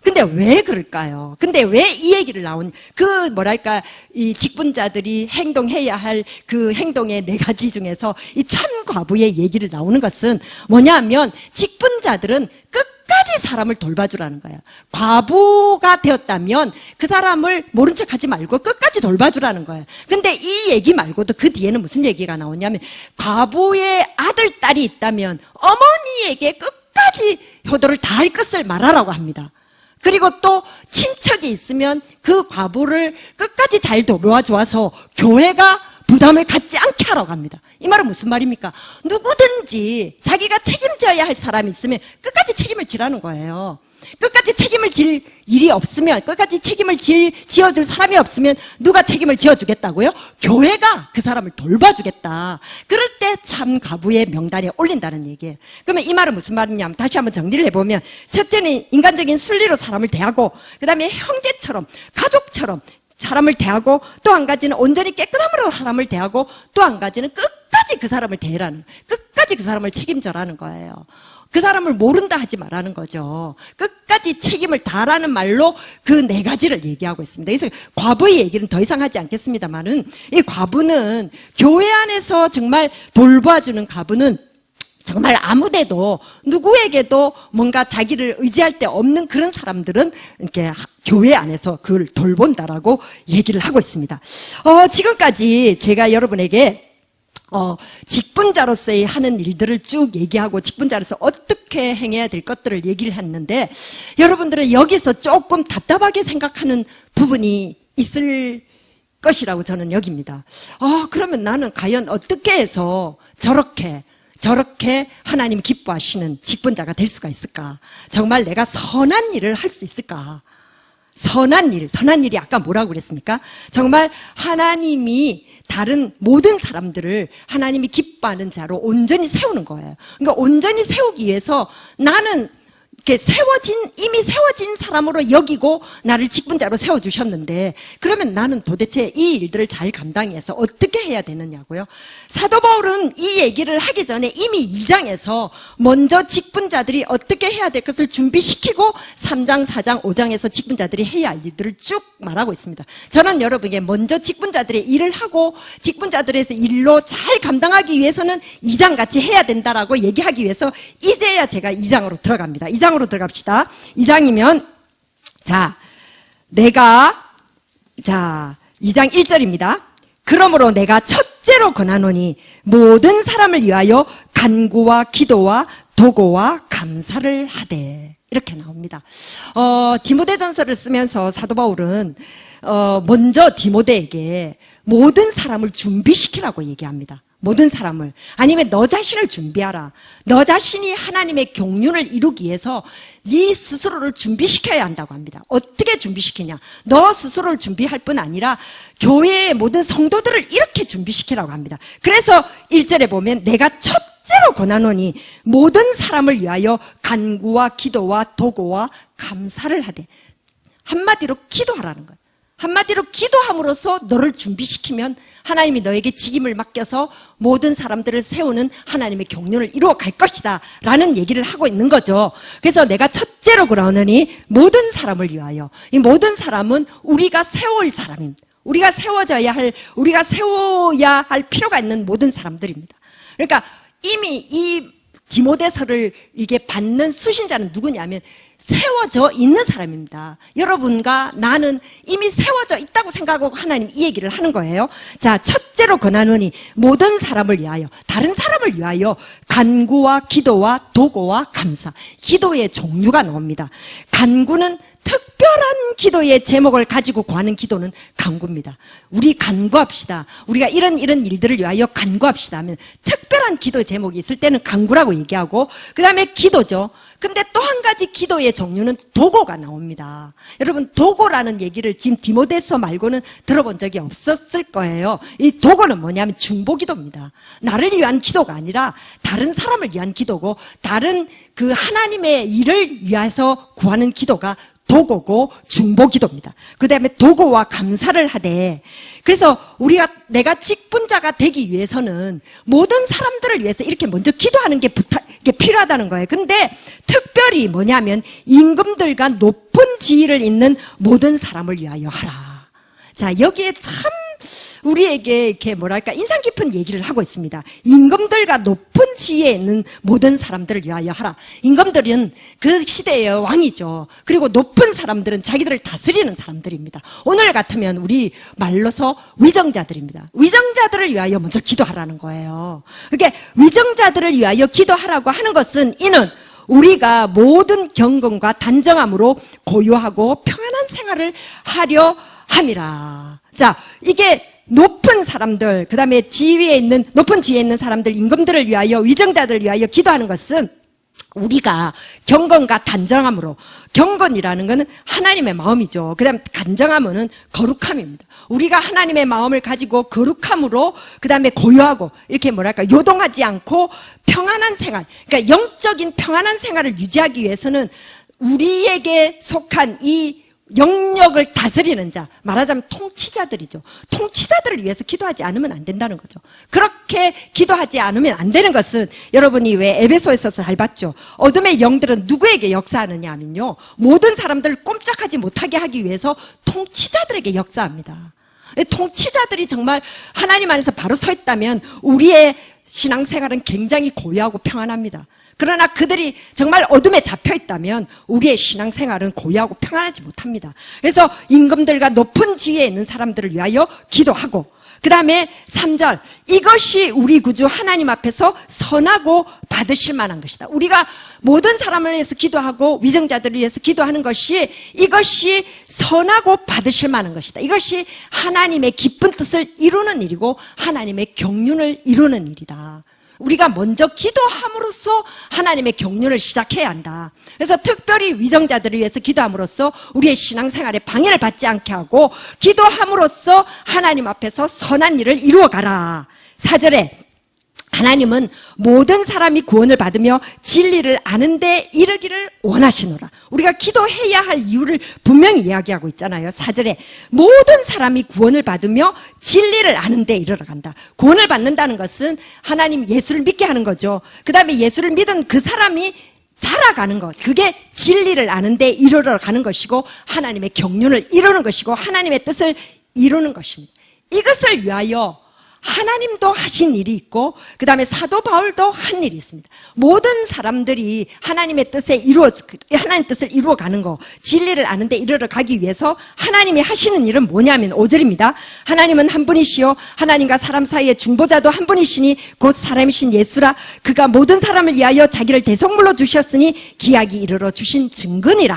근데 왜 그럴까요? 근데 왜 이 얘기를 그 뭐랄까 이 직분자들이 행동해야 할 그 행동의 4가지 중에서 이 참 과부의 얘기를 나오는 것은 뭐냐면 직분자들은 끝까지 사람을 돌봐주라는 거예요. 과부가 되었다면 그 사람을 모른 척하지 말고 끝까지 돌봐주라는 거예요. 근데 이 얘기 말고도 그 뒤에는 무슨 얘기가 나오냐면 과부의 아들, 딸이 있다면 어머니에게 끝까지 효도를 다할 것을 말하라고 합니다. 그리고 또 친척이 있으면 그 과부를 끝까지 잘 도와줘서 교회가 부담을 갖지 않게 하라고 합니다. 이 말은 무슨 말입니까? 누구든지 자기가 책임져야 할 사람이 있으면 끝까지 책임을 지라는 거예요. 끝까지 책임을 질 일이 없으면, 끝까지 책임을 지어줄 사람이 없으면 누가 책임을 지어주겠다고요? 교회가 그 사람을 돌봐주겠다. 그럴 때 참 과부의 명단에 올린다는 얘기예요. 그러면 이 말은 무슨 말이냐면 다시 한번 정리를 해보면 첫째는 인간적인 순리로 사람을 대하고 그 다음에 형제처럼 가족처럼 사람을 대하고 또 한 가지는 온전히 깨끗함으로 사람을 대하고 또 한 가지는 끝까지 그 사람을 대라는, 끝까지 그 사람을 책임져라는 거예요. 그 사람을 모른다 하지 말라는 거죠. 끝까지 책임을 다라는 말로 그 4가지를 얘기하고 있습니다. 그래서 과부의 얘기는 더 이상 하지 않겠습니다만은 이 과부는 교회 안에서 정말 돌봐주는 과부는 정말 아무데도 누구에게도 뭔가 자기를 의지할 데 없는 그런 사람들은 이렇게 교회 안에서 그걸 돌본다라고 얘기를 하고 있습니다. 지금까지 제가 여러분에게 직분자로서의 하는 일들을 쭉 얘기하고 직분자로서 어떻게 행해야 될 것들을 얘기를 했는데 여러분들은 여기서 조금 답답하게 생각하는 부분이 있을 것이라고 저는 여깁니다. 그러면 나는 과연 어떻게 해서 저렇게 하나님 기뻐하시는 직분자가 될 수가 있을까? 정말 내가 선한 일을 할 수 있을까? 선한 일이 아까 뭐라고 그랬습니까? 정말 하나님이 다른 모든 사람들을 하나님이 기뻐하는 자로 온전히 세우는 거예요. 그러니까 온전히 세우기 위해서 나는 이렇게 이미 세워진 사람으로 여기고 나를 직분자로 세워주셨는데 그러면 나는 도대체 이 일들을 잘 감당해서 어떻게 해야 되느냐고요? 사도 바울은 이 얘기를 하기 전에 이미 2장에서 먼저 직분자들이 어떻게 해야 될 것을 준비시키고 3장, 4장, 5장에서 직분자들이 해야 할 일들을 쭉 말하고 있습니다. 저는 여러분에게 먼저 직분자들의 일을 하고 직분자들에서 일로 잘 감당하기 위해서는 2장 같이 해야 된다라고 얘기하기 위해서 이제야 제가 2장으로 들어갑니다. 2장으로 들어갑시다. 2장이면 2장 1절입니다. 그러므로 내가 첫째 첫째로 권하노니 모든 사람을 위하여 간구와 기도와 도고와 감사를 하되. 이렇게 나옵니다. 디모데전서를 쓰면서 사도 바울은 먼저 디모데에게 모든 사람을 준비시키라고 얘기합니다. 모든 사람을. 아니면 너 자신을 준비하라. 너 자신이 하나님의 경륜을 이루기 위해서 네 스스로를 준비시켜야 한다고 합니다. 어떻게 준비시키냐? 너 스스로를 준비할 뿐 아니라 교회의 모든 성도들을 이렇게 준비시키라고 합니다. 그래서 1절에 보면 내가 첫째로 권하노니 모든 사람을 위하여 간구와 기도와 도고와 감사를 하되. 한마디로 기도하라는 거예요. 한마디로 기도함으로써 너를 준비시키면 하나님이 너에게 직임을 맡겨서 모든 사람들을 세우는 하나님의 경륜을 이루어 갈 것이다 라는 얘기를 하고 있는 거죠. 그래서 내가 첫째로 그러느니 모든 사람을 위하여. 이 모든 사람은 우리가 세울 사람입니다. 우리가 세워야 할 필요가 있는 모든 사람들입니다. 그러니까 이미 이 디모데서를 이게 받는 수신자는 누구냐면 세워져 있는 사람입니다. 여러분과 나는 이미 세워져 있다고 생각하고 하나님 이 얘기를 하는 거예요. 자, 첫째로 권하노니 모든 사람을 위하여, 다른 사람을 위하여 간구와 기도와 도고와 감사. 기도의 종류가 나옵니다. 간구는 특별한 기도의 제목을 가지고 구하는 기도는 간구입니다. 우리 간구합시다. 우리가 이런 일들을 위하여 간구합시다 하면 특별한 기도의 제목이 있을 때는 간구라고 얘기하고, 그 다음에 기도죠. 근데 또 한 가지 기도의 종류는 도고가 나옵니다. 여러분, 도고라는 얘기를 지금 디모데서 말고는 들어본 적이 없었을 거예요. 이 도고는 뭐냐면 중보기도입니다. 나를 위한 기도가 아니라 다른 사람을 위한 기도고, 다른 그 하나님의 일을 위해서 구하는 기도가 도고고 중보기도입니다. 그 다음에 도고와 감사를 하되. 그래서 내가 직분자가 되기 위해서는 모든 사람들을 위해서 이렇게 먼저 기도하는 게 필요하다는 거예요. 근데 특별히 뭐냐면 임금들과 높은 지위를 잇는 모든 사람을 위하여 하라. 자, 여기에 참 우리에게 이렇게 뭐랄까 인상 깊은 얘기를 하고 있습니다. 임금들과 높은 지위에 있는 모든 사람들을 위하여 하라. 임금들은 그 시대의 왕이죠. 그리고 높은 사람들은 자기들을 다스리는 사람들입니다. 오늘 같으면 우리 말로서 위정자들입니다. 위정자들을 위하여 먼저 기도하라는 거예요. 그러니까 위정자들을 위하여 기도하라고 하는 것은 이는 우리가 모든 경건과 단정함으로 고요하고 평안한 생활을 하려 함이라. 자, 이게 높은 사람들, 그 다음에 높은 지위에 있는 사람들, 임금들을 위하여, 위정자들을 위하여 기도하는 것은 우리가 경건과 단정함으로, 경건이라는 것은 하나님의 마음이죠. 그 다음에 단정함은 거룩함입니다. 우리가 하나님의 마음을 가지고 거룩함으로, 그 다음에 고요하고, 이렇게 뭐랄까, 요동하지 않고 평안한 생활, 그러니까 영적인 평안한 생활을 유지하기 위해서는 우리에게 속한 이 영역을 다스리는 자, 말하자면 통치자들이죠. 통치자들을 위해서 기도하지 않으면 안 된다는 거죠. 그렇게 기도하지 않으면 안 되는 것은 여러분이 왜 에베소에서 잘 봤죠. 어둠의 영들은 누구에게 역사하느냐 하면요, 모든 사람들을 꼼짝하지 못하게 하기 위해서 통치자들에게 역사합니다. 통치자들이 정말 하나님 안에서 바로 서 있다면 우리의 신앙생활은 굉장히 고요하고 평안합니다. 그러나 그들이 정말 어둠에 잡혀 있다면 우리의 신앙생활은 고요하고 평안하지 못합니다. 그래서 임금들과 높은 지위에 있는 사람들을 위하여 기도하고, 그 다음에 3절, 이것이 우리 구주 하나님 앞에서 선하고 받으실 만한 것이다. 우리가 모든 사람을 위해서 기도하고 위정자들을 위해서 기도하는 것이, 이것이 선하고 받으실 만한 것이다. 이것이 하나님의 기쁜 뜻을 이루는 일이고 하나님의 경륜을 이루는 일이다. 우리가 먼저 기도함으로써 하나님의 경륜을 시작해야 한다. 그래서 특별히 위정자들을 위해서 기도함으로써 우리의 신앙생활에 방해를 받지 않게 하고, 기도함으로써 하나님 앞에서 선한 일을 이루어가라. 4절에 하나님은 모든 사람이 구원을 받으며 진리를 아는 데 이르기를 원하시노라. 우리가 기도해야 할 이유를 분명히 이야기하고 있잖아요. 4절에 모든 사람이 구원을 받으며 진리를 아는 데 이르러 간다. 구원을 받는다는 것은 하나님 예수를 믿게 하는 거죠. 그 다음에 예수를 믿은 그 사람이 자라가는 것, 그게 진리를 아는 데 이르러 가는 것이고 하나님의 경륜을 이루는 것이고 하나님의 뜻을 이루는 것입니다. 이것을 위하여 하나님도 하신 일이 있고 그 다음에 사도 바울도 한 일이 있습니다. 모든 사람들이 하나님의 하나님 뜻을 이루어가는 거, 진리를 아는 데 이르러 가기 위해서 하나님이 하시는 일은 뭐냐면 5절입니다. 하나님은 한 분이시요 하나님과 사람 사이의 중보자도 한 분이시니 곧 사람이신 예수라. 그가 모든 사람을 위하여 자기를 대속물로 주셨으니 기약이 이르러 주신 증거니라.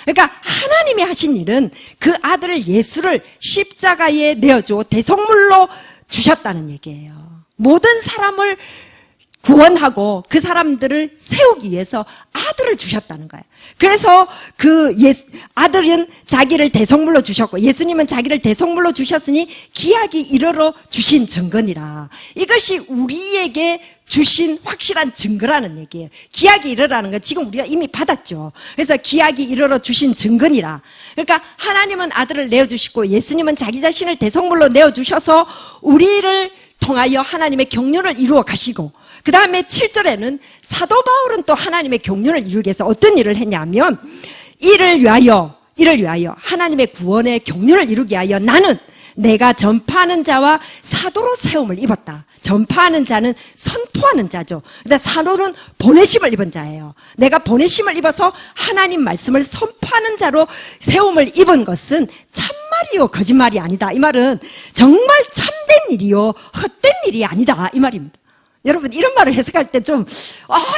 그러니까 하나님이 하신 일은 그 아들 예수를 십자가에 내어주어 대속물로 주셨다는 얘기예요. 모든 사람을 구원하고 그 사람들을 세우기 위해서 아들을 주셨다는 거예요. 그래서 아들은 자기를 대속물로 주셨고 예수님은 자기를 대속물로 주셨으니 기약이 이르러 주신 증거니라. 이것이 우리에게 주신 확실한 증거라는 얘기예요. 기약이 이르라는 건 지금 우리가 이미 받았죠. 그래서 기약이 이르러 주신 증거니라. 그러니까 하나님은 아들을 내어주시고 예수님은 자기 자신을 대속물로 내어주셔서 우리를 통하여 하나님의 경륜을 이루어 가시고 그 다음에 7절에는 사도 바울은 또 하나님의 경륜을 이루기 위해서 어떤 일을 했냐면 이를 위하여 하나님의 구원의 경륜을 이루기 위하여 나는 내가 전파하는 자와 사도로 세움을 입었다. 전파하는 자는 선포하는 자죠. 근데 사도는 보내심을 입은 자예요. 내가 보내심을 입어서 하나님 말씀을 선포하는 자로 세움을 입은 것은 참말이요 거짓말이 아니다. 이 말은 정말 참된 일이요 헛된 일이 아니다. 이 말입니다. 여러분 이런 말을 해석할 때 좀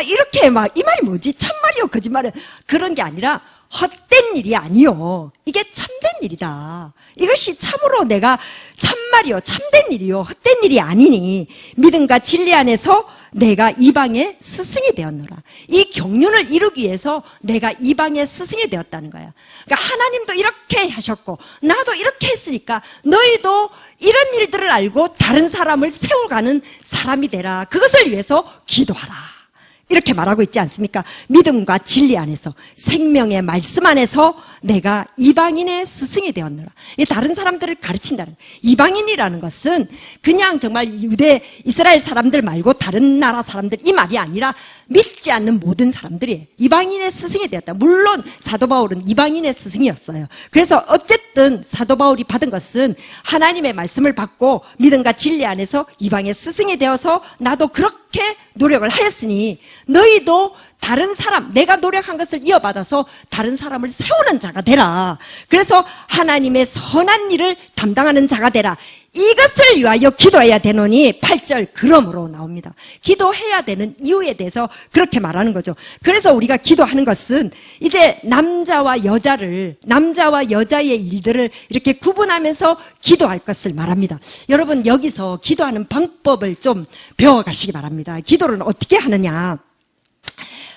이렇게 이 말이 뭐지? 참말이요 거짓말은 그런 게 아니라 헛된 일이 아니요. 이게 참된 일이다. 이것이 참으로 내가 참말이요 참된 일이요 헛된 일이 아니니 믿음과 진리 안에서 내가 이방의 스승이 되었노라. 이 경륜을 이루기 위해서 내가 이방의 스승이 되었다는 거야. 그러니까 하나님도 이렇게 하셨고 나도 이렇게 했으니까 너희도 이런 일들을 알고 다른 사람을 세워가는 사람이 되라. 그것을 위해서 기도하라. 이렇게 말하고 있지 않습니까? 믿음과 진리 안에서 생명의 말씀 안에서 내가 이방인의 스승이 되었노라. 다른 사람들을 가르친다는 거예요. 이방인이라는 것은 그냥 정말 유대 이스라엘 사람들 말고 다른 나라 사람들 이 말이 아니라 믿지 않는 모든 사람들이 이방인의 스승이 되었다. 물론 사도 바울은 이방인의 스승이었어요. 그래서 어쨌든 사도 바울이 받은 것은 하나님의 말씀을 받고 믿음과 진리 안에서 이방의 스승이 되어서 나도 그렇게 노력을 하였으니 너희도 다른 사람, 내가 노력한 것을 이어받아서 다른 사람을 세우는 자가 되라. 그래서 하나님의 선한 일을 담당하는 자가 되라. 이것을 위하여 기도해야 되노니 8절 그러므로 나옵니다. 기도해야 되는 이유에 대해서 그렇게 말하는 거죠. 그래서 우리가 기도하는 것은 이제 남자와 여자의 일들을 이렇게 구분하면서 기도할 것을 말합니다. 여러분 여기서 기도하는 방법을 좀 배워가시기 바랍니다. 기도를 어떻게 하느냐.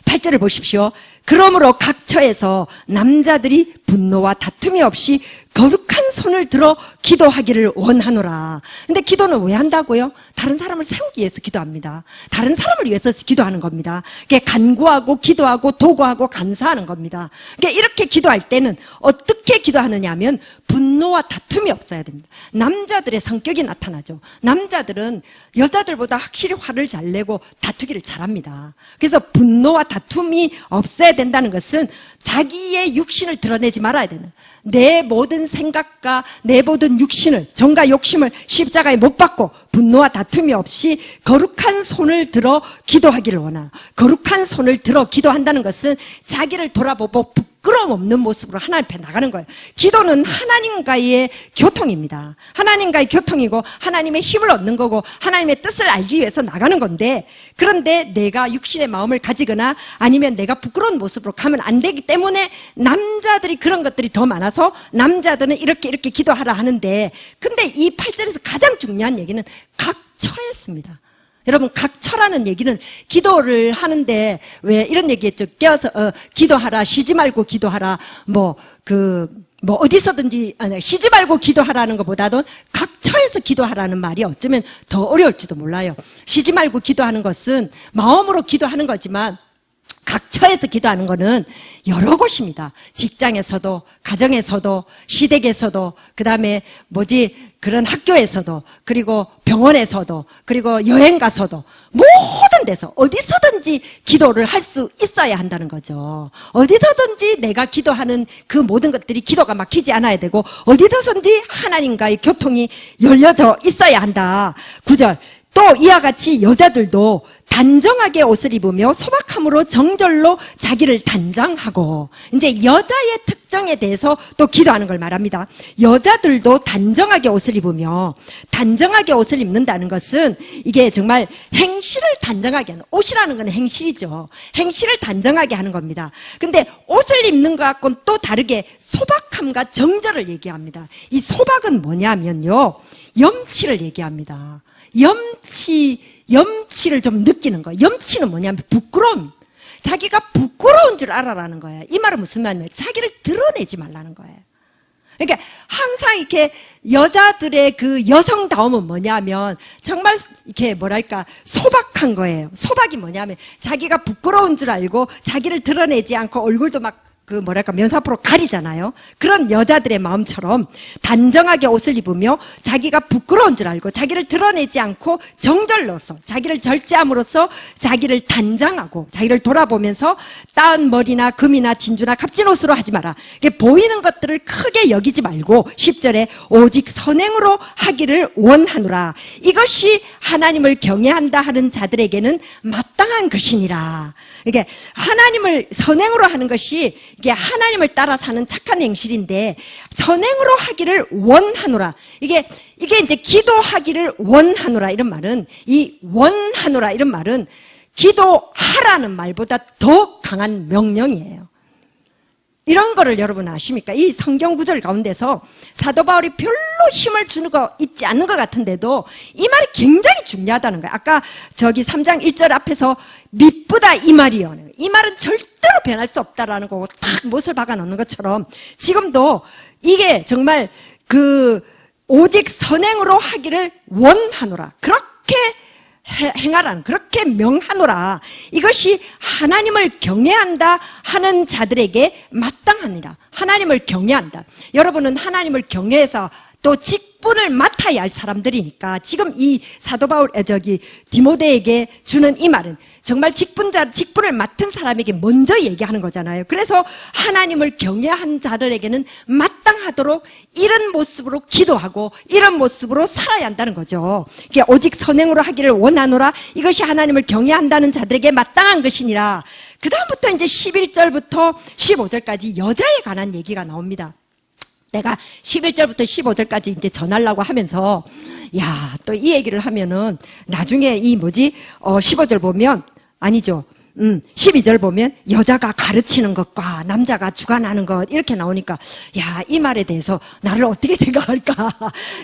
8절을 보십시오. 그러므로 각 처에서 남자들이 분노와 다툼이 없이 거룩한 손을 들어 기도하기를 원하노라. 근데 기도는 왜 한다고요? 다른 사람을 세우기 위해서 기도합니다. 다른 사람을 위해서 기도하는 겁니다. 간구하고 기도하고 도구하고 감사하는 겁니다. 이렇게 기도할 때는 어떻게 기도하느냐 하면 분노와 다툼이 없어야 됩니다. 남자들의 성격이 나타나죠. 남자들은 여자들보다 확실히 화를 잘 내고 다투기를 잘합니다. 그래서 분노와 다툼이 없어야 된다는 것은 자기의 육신을 드러내지 말아야 되는, 내 모든 생각과 내 모든 육신을, 정과 욕심을 십자가에 못 박고 분노와 다툼이 없이 거룩한 손을 들어 기도하기를 원하는, 거룩한 손을 들어 기도한다는 것은 자기를 돌아보고 부끄러움 없는 모습으로 하나님 앞에 나가는 거예요. 기도는 하나님과의 교통입니다. 하나님과의 교통이고 하나님의 힘을 얻는 거고 하나님의 뜻을 알기 위해서 나가는 건데, 그런데 내가 육신의 마음을 가지거나 아니면 내가 부끄러운 모습으로 가면 안 되기 때문에 남자들이 그런 것들이 더 많아서 남자들은 이렇게 기도하라 하는데, 근데 이 8절에서 가장 중요한 얘기는 각처였습니다. 여러분, 각처라는 얘기는 기도를 하는데 왜 이런 얘기했죠? 깨어서 기도하라, 쉬지 말고 기도하라, 어디서든지 쉬지 말고 기도하라는 것보다도 각처에서 기도하라는 말이 어쩌면 더 어려울지도 몰라요. 쉬지 말고 기도하는 것은 마음으로 기도하는 거지만 각처에서 기도하는 거는 여러 곳입니다. 직장에서도, 가정에서도, 시댁에서도, 그 다음에 그런 학교에서도, 그리고 병원에서도, 그리고 여행 가서도, 모든 데서, 어디서든지 기도를 할 수 있어야 한다는 거죠. 어디서든지 내가 기도하는 그 모든 것들이 기도가 막히지 않아야 되고, 어디서든지 하나님과의 교통이 열려져 있어야 한다. 9절. 또 이와 같이 여자들도 단정하게 옷을 입으며 소박함으로 정절로 자기를 단장하고, 이제 여자의 특정에 대해서 또 기도하는 걸 말합니다. 여자들도 단정하게 옷을 입으며, 단정하게 옷을 입는다는 것은 이게 정말 행실을 단정하게 하는, 옷이라는 건 행실이죠. 행실을 단정하게 하는 겁니다. 근데 옷을 입는 것 갖고는 또 다르게 소박함과 정절을 얘기합니다. 이 소박은 뭐냐면요, 염치를 얘기합니다. 염치를 좀 느끼는 거예요. 염치는 뭐냐면 부끄러움. 자기가 부끄러운 줄 알아라는 거예요. 이 말은 무슨 말이냐면 자기를 드러내지 말라는 거예요. 그러니까 항상 이렇게 여자들의 그 여성다움은 뭐냐면 정말 이렇게 뭐랄까 소박한 거예요. 소박이 뭐냐면 자기가 부끄러운 줄 알고 자기를 드러내지 않고 얼굴도 막 면사포로 가리잖아요. 그런 여자들의 마음처럼 단정하게 옷을 입으며 자기가 부끄러운 줄 알고 자기를 드러내지 않고 정절로서 자기를 절제함으로써 자기를 단장하고 자기를 돌아보면서 따은 머리나 금이나 진주나 값진 옷으로 하지 마라. 보이는 것들을 크게 여기지 말고 10절에 오직 선행으로 하기를 원하노라. 이것이 하나님을 경외한다 하는 자들에게는 마땅한 것이니라. 이게 하나님을 선행으로 하는 것이 이게 하나님을 따라 사는 착한 행실인데 선행으로 하기를 원하노라. 이게 이제 기도하기를 원하노라 이런 말은 이 원하노라 이런 말은 기도하라는 말보다 더 강한 명령이에요. 이런 거를 여러분 아십니까? 이 성경 구절 가운데서 사도 바울이 별로 힘을 주는 거 있지 않는 것 같은데도 이 말이 굉장히 중요하다는 거예요. 아까 3장 1절 앞에서 미쁘다 이 말이요. 이 말은 절대로 변할 수 없다라는 거고 탁 못을 박아 놓는 것처럼 지금도 이게 정말 오직 선행으로 하기를 원하노라. 그렇게 행하라는, 그렇게 명하노라. 이것이 하나님을 경외한다 하는 자들에게 마땅하니라. 하나님을 경외한다. 여러분은 하나님을 경외해서 또 직분을 맡아야 할 사람들이니까 지금 이 사도 바울 디모데에게 주는 이 말은 정말 직분을 맡은 사람에게 먼저 얘기하는 거잖아요. 그래서 하나님을 경외한 자들에게는 마땅하도록 이런 모습으로 기도하고 이런 모습으로 살아야 한다는 거죠. 이게 오직 선행으로 하기를 원하노라. 이것이 하나님을 경외한다는 자들에게 마땅한 것이니라. 그 다음부터 이제 11절부터 15절까지 여자에 관한 얘기가 나옵니다. 내가 11절부터 15절까지 이제 전하려고 하면서, 또 이 얘기를 하면은, 나중에 15절 보면, 아니죠. 12절 보면, 여자가 가르치는 것과 남자가 주관하는 것, 이렇게 나오니까, 이 말에 대해서 나를 어떻게 생각할까?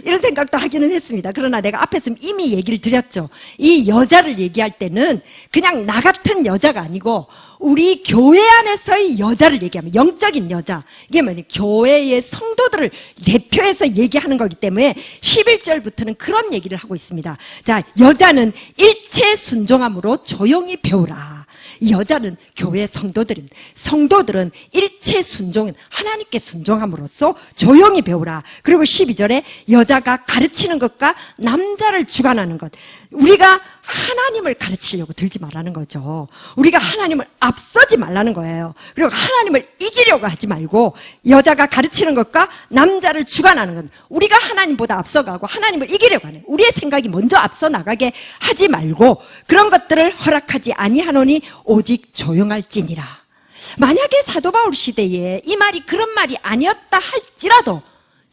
이런 생각도 하기는 했습니다. 그러나 내가 앞에서 이미 얘기를 드렸죠. 이 여자를 얘기할 때는 그냥 나 같은 여자가 아니고, 우리 교회 안에서의 여자를 얘기하면 영적인 여자, 이게 뭐냐, 교회의 성도들을 대표해서 얘기하는 거기 때문에 11절부터는 그런 얘기를 하고 있습니다. 자, 여자는 일체 순종함으로 조용히 배우라. 이 여자는 교회 성도들입니다. 성도들은 일체 순종은 하나님께 순종함으로써 조용히 배우라. 그리고 12절에 여자가 가르치는 것과 남자를 주관하는 것, 우리가 하나님을 가르치려고 들지 말라는 거죠. 우리가 하나님을 앞서지 말라는 거예요. 그리고 하나님을 이기려고 하지 말고 여자가 가르치는 것과 남자를 주관하는 것, 우리가 하나님보다 앞서가고 하나님을 이기려고 하는, 우리의 생각이 먼저 앞서 나가게 하지 말고 그런 것들을 허락하지 아니하노니 오직 조용할지니라. 만약에 사도 바울 시대에 이 말이 그런 말이 아니었다 할지라도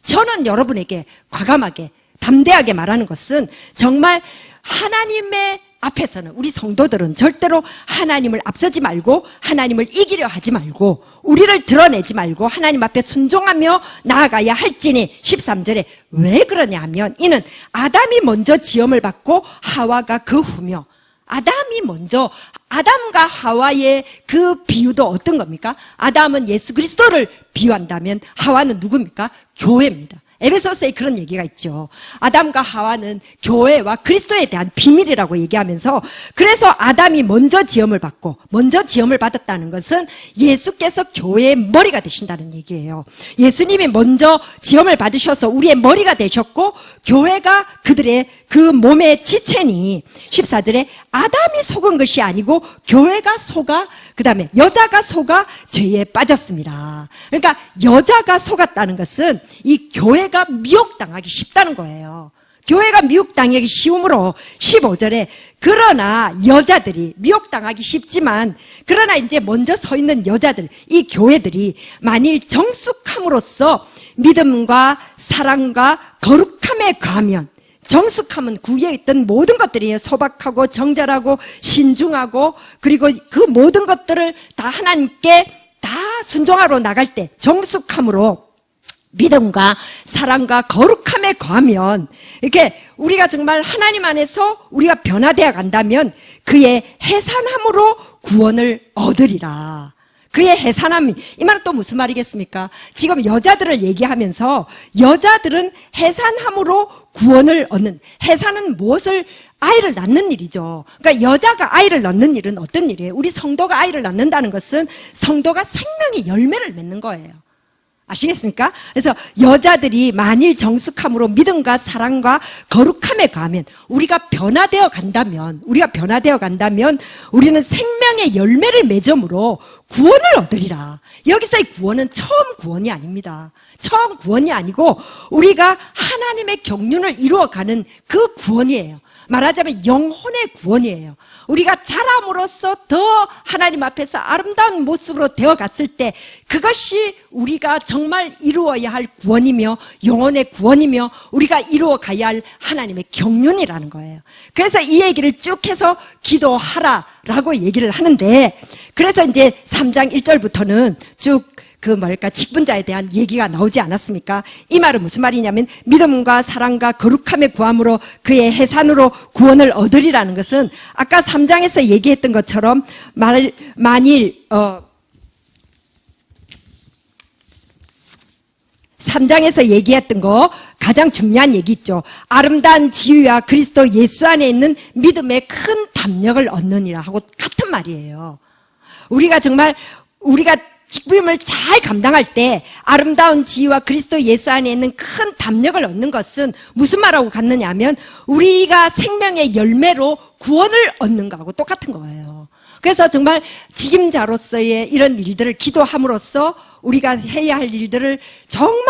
저는 여러분에게 과감하게 담대하게 말하는 것은 정말 하나님의 앞에서는 우리 성도들은 절대로 하나님을 앞서지 말고 하나님을 이기려 하지 말고 우리를 드러내지 말고 하나님 앞에 순종하며 나아가야 할지니 13절에 왜 그러냐 하면 이는 아담이 먼저 지음을 받고 하와가 그 후며, 아담이 먼저, 아담과 하와의 그 비유도 어떤 겁니까? 아담은 예수 그리스도를 비유한다면 하와는 누굽니까? 교회입니다. 에베소서에 그런 얘기가 있죠. 아담과 하와는 교회와 그리스도에 대한 비밀이라고 얘기하면서, 그래서 아담이 먼저 지음을 받고, 먼저 지음을 받았다는 것은 예수께서 교회의 머리가 되신다는 얘기예요. 예수님이 먼저 지음을 받으셔서 우리의 머리가 되셨고, 교회가 그들의 그 몸의 지체니, 14절에 아담이 속은 것이 아니고 교회가 속아, 그 다음에 여자가 속아 죄에 빠졌습니다. 그러니까 여자가 속았다는 것은 이 교회가 미혹당하기 쉽다는 거예요. 교회가 미혹당하기 쉬우므로 15절에 그러나 여자들이 미혹당하기 쉽지만, 그러나 이제 먼저 서 있는 여자들, 이 교회들이 만일 정숙함으로써 믿음과 사랑과 거룩함에 가면, 정숙함은 구에 있던 모든 것들이 소박하고 정결하고 신중하고, 그리고 그 모든 것들을 다 하나님께 다 순종하러 나갈 때 정숙함으로 믿음과 사랑과 거룩함에 거하면, 이렇게 우리가 정말 하나님 안에서 우리가 변화되어 간다면 그의 해산함으로 구원을 얻으리라. 그의 해산함이, 이 말은 또 무슨 말이겠습니까? 지금 여자들을 얘기하면서 여자들은 해산함으로 구원을 얻는, 해산은 무엇을, 아이를 낳는 일이죠. 그러니까 여자가 아이를 낳는 일은 어떤 일이에요? 우리 성도가 아이를 낳는다는 것은 성도가 생명의 열매를 맺는 거예요. 아시겠습니까? 그래서 여자들이 만일 정숙함으로 믿음과 사랑과 거룩함에 가면, 우리가 변화되어 간다면 우리는 생명의 열매를 맺음으로 구원을 얻으리라. 여기서의 구원은 처음 구원이 아닙니다. 처음 구원이 아니고 우리가 하나님의 경륜을 이루어가는 그 구원이에요. 말하자면 영혼의 구원이에요. 우리가 자람으로써 더 하나님 앞에서 아름다운 모습으로 되어갔을 때 그것이 우리가 정말 이루어야 할 구원이며 영혼의 구원이며 우리가 이루어가야 할 하나님의 경륜이라는 거예요. 그래서 이 얘기를 쭉 해서 기도하라라고 얘기를 하는데, 그래서 이제 3장 1절부터는 쭉 직분자에 대한 얘기가 나오지 않았습니까? 이 말은 무슨 말이냐면, 믿음과 사랑과 거룩함의 구함으로 그의 해산으로 구원을 얻으리라는 것은 아까 3장에서 얘기했던 것처럼 만일 3장에서 얘기했던 거 가장 중요한 얘기 있죠. 아름다운 지위와 그리스도 예수 안에 있는 믿음의 큰 담력을 얻느니라 하고 같은 말이에요. 우리가 직분을 잘 감당할 때 아름다운 지위와 그리스도 예수 안에 있는 큰 담력을 얻는 것은 무슨 말하고 같느냐 하면, 우리가 생명의 열매로 구원을 얻는 거하고 똑같은 거예요. 그래서 정말 직임자로서의 이런 일들을 기도함으로써 우리가 해야 할 일들을 정말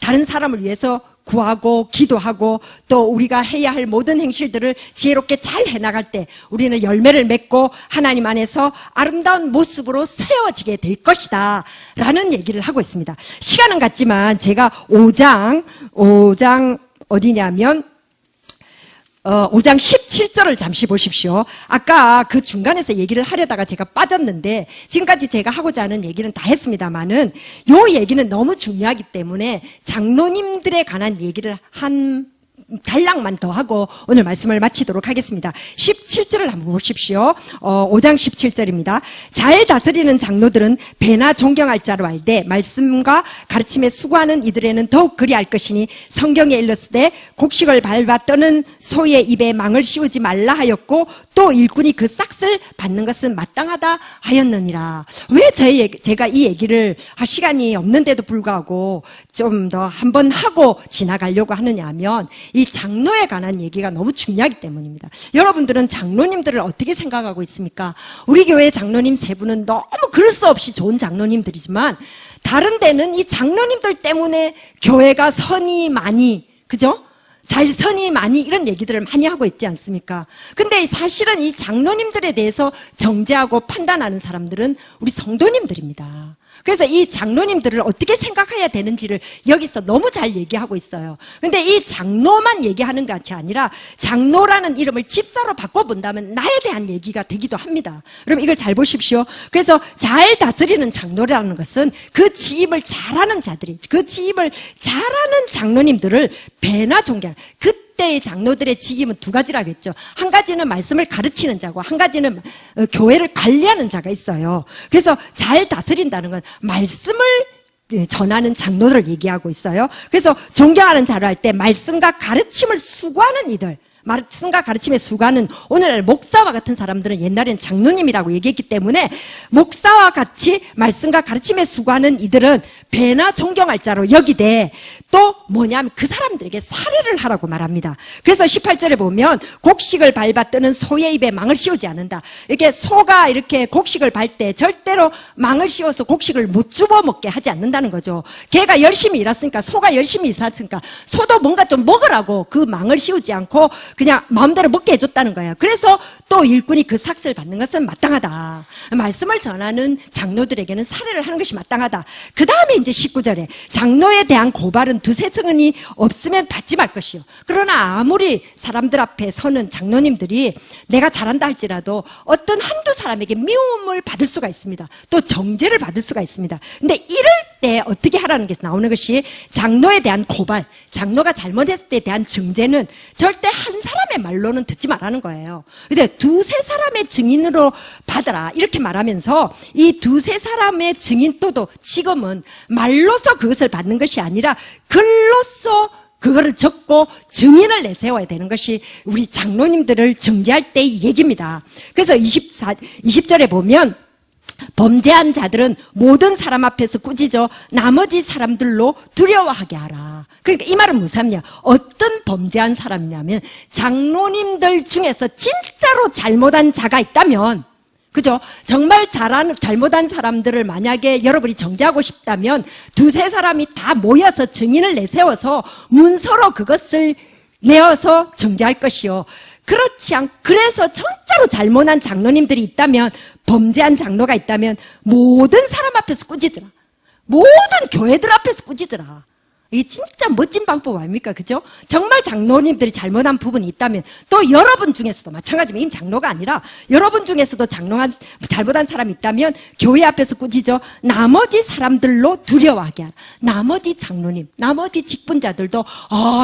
다른 사람을 위해서 구하고 기도하고 또 우리가 해야 할 모든 행실들을 지혜롭게 잘 해나갈 때 우리는 열매를 맺고 하나님 안에서 아름다운 모습으로 세워지게 될 것이다 라는 얘기를 하고 있습니다. 시간은 같지만 제가 5장 어디냐면 5장 17절을 잠시 보십시오. 아까 그 중간에서 얘기를 하려다가 제가 빠졌는데, 지금까지 제가 하고자 하는 얘기는 다 했습니다만은 요 얘기는 너무 중요하기 때문에 장로님들에 관한 얘기를 한 단락만 더 하고 오늘 말씀을 마치도록 하겠습니다. 17절을 한번 보십시오. 5장 17절입니다. 잘 다스리는 장로들은 배나 존경할 자로 알되 말씀과 가르침에 수고하는 이들에는 더욱 그리할 것이니, 성경에 일렀으되 곡식을 밟아 떠는 소의 입에 망을 씌우지 말라 하였고 또 일꾼이 그 싹을 받는 것은 마땅하다 하였느니라. 왜 제가 이 얘기를 할 시간이 없는데도 불구하고 좀 더 한번 하고 지나가려고 하느냐 하면, 이 장로에 관한 얘기가 너무 중요하기 때문입니다. 여러분들은 장로님들을 어떻게 생각하고 있습니까? 우리 교회 장로님 세 분은 너무 그럴 수 없이 좋은 장로님들이지만, 다른 데는 이 장로님들 때문에 교회가 선이 많이, 그죠? 잘 선이 많이, 이런 얘기들을 많이 하고 있지 않습니까? 근데 사실은 이 장로님들에 대해서 정죄하고 판단하는 사람들은 우리 성도님들입니다. 그래서 이 장로님들을 어떻게 생각해야 되는지를 여기서 너무 잘 얘기하고 있어요. 근데 이 장로만 얘기하는 것이 아니라 장로라는 이름을 집사로 바꿔본다면 나에 대한 얘기가 되기도 합니다. 여러분 이걸 잘 보십시오. 그래서 잘 다스리는 장로라는 것은 그 지임을 잘하는 자들이, 그 지임을 잘하는 장로님들을 배나 존경, 그때의 장로들의 직임은 두 가지라고 했죠. 한 가지는 말씀을 가르치는 자고 한 가지는 교회를 관리하는 자가 있어요. 그래서 잘 다스린다는 건 말씀을 전하는 장로들을 얘기하고 있어요. 그래서 존경하는 자로 할 때 말씀과 가르침을 수고하는 이들, 말씀과 가르침에 수고하는 오늘날 목사와 같은 사람들은 옛날에는 장로님이라고 얘기했기 때문에 목사와 같이 말씀과 가르침에 수고하는 이들은 배나 존경할 자로 여기되 또 뭐냐면 그 사람들에게 살해를 하라고 말합니다. 그래서 18절에 보면 곡식을 밟아 뜨는 소의 입에 망을 씌우지 않는다. 이렇게 소가 이렇게 곡식을 밟을 때 절대로 망을 씌워서 곡식을 못 집어먹게 하지 않는다는 거죠. 걔가 열심히 일했으니까, 소가 열심히 일했으니까 소도 뭔가 좀 먹으라고 그 망을 씌우지 않고 그냥 마음대로 먹게 해줬다는 거예요. 그래서 또 일꾼이 그 삭스를 받는 것은 마땅하다. 말씀을 전하는 장로들에게는 살해를 하는 것이 마땅하다. 그 다음에 이제 19절에 장로에 대한 고발은 두세 증언이 없으면 받지 말 것이요. 그러나 아무리 사람들 앞에 서는 장로님들이 내가 잘한다 할지라도 어떤 한두 사람에게 미움을 받을 수가 있습니다. 또 정죄를 받을 수가 있습니다. 근데 이럴 때 어떻게 하라는 게 나오는 것이 장로에 대한 고발, 장로가 잘못했을 때에 대한 증죄는 절대 한 사람의 말로는 듣지 말라는 거예요. 근데 두세 사람의 증인으로 받아라 이렇게 말하면서 이 두세 사람의 증인또도 지금은 말로서 그것을 받는 것이 아니라 글로써 그거를 적고 증인을 내세워야 되는 것이 우리 장로님들을 정죄할 때의 얘기입니다. 그래서 20절에 보면 범죄한 자들은 모든 사람 앞에서 꾸짖어 나머지 사람들로 두려워하게 하라. 그러니까 이 말은 무슨 어떤 범죄한 사람이냐면 장로님들 중에서 진짜로 잘못한 자가 있다면, 그죠? 정말 잘못한 사람들을 만약에 여러분이 정죄하고 싶다면 두세 사람이 다 모여서 증인을 내세워서 문서로 그것을 내어서 정죄할 것이요. 그렇지 않고, 그래서 진짜로 잘못한 장로님들이 있다면, 범죄한 장로가 있다면 모든 사람 앞에서 꾸짖더라. 모든 교회들 앞에서 꾸짖더라. 이게 진짜 멋진 방법 아닙니까? 그죠? 정말 장로님들이 잘못한 부분이 있다면 또 여러분 중에서도 마찬가지면 이건 장로가 아니라 여러분 중에서도 잘못한 사람이 있다면 교회 앞에서 꾸짖어 나머지 사람들로 두려워하게 하라. 나머지 장로님, 나머지 직분자들도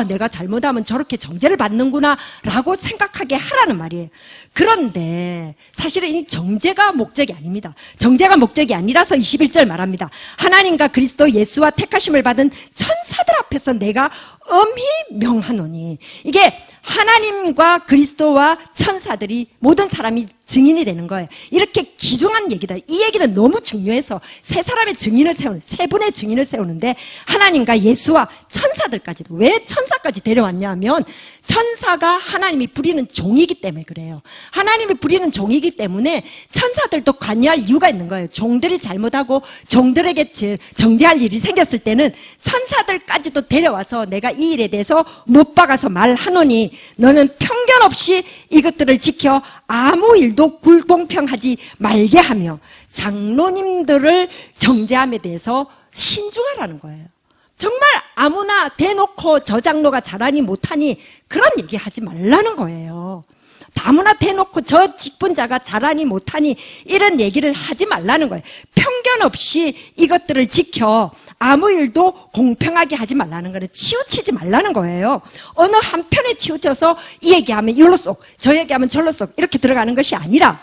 내가 잘못하면 저렇게 정죄를 받는구나 라고 생각하게 하라는 말이에요. 그런데 사실은 이 정죄가 목적이 아닙니다. 정죄가 목적이 아니라서 21절 말합니다. 하나님과 그리스도 예수와 택하심을 받은 천사들 앞에서 내가 엄히 명하노니, 이게 하나님과 그리스도와 천사들이 모든 사람이 증인이 되는 거예요. 이렇게 귀중한 얘기다. 이 얘기는 너무 중요해서 세 사람의 증인을 세 분의 증인을 세우는데 하나님과 예수와 천사들까지도, 왜 천사까지 데려왔냐 하면 천사가 하나님이 부리는 종이기 때문에 그래요. 하나님이 부리는 종이기 때문에 천사들도 관여할 이유가 있는 거예요. 종들이 잘못하고 종들에게 정죄할 일이 생겼을 때는 천사들까지도 데려와서 내가 이 일에 대해서 못 박아서 말하노니 너는 편견 없이 이것들을 지켜 아무 일도 불공평하지 말게 하며 장로님들을 정죄함에 대해서 신중하라는 거예요. 정말 아무나 대놓고 저 장로가 잘하니 못하니 그런 얘기 하지 말라는 거예요. 아무나 대놓고 저 직분자가 잘하니 못하니 이런 얘기를 하지 말라는 거예요. 편견 없이 이것들을 지켜 아무 일도 공평하게 하지 말라는 거예요. 치우치지 말라는 거예요. 어느 한편에 치우쳐서 이 얘기하면 이걸로 쏙, 저 얘기하면 절로 쏙 이렇게 들어가는 것이 아니라,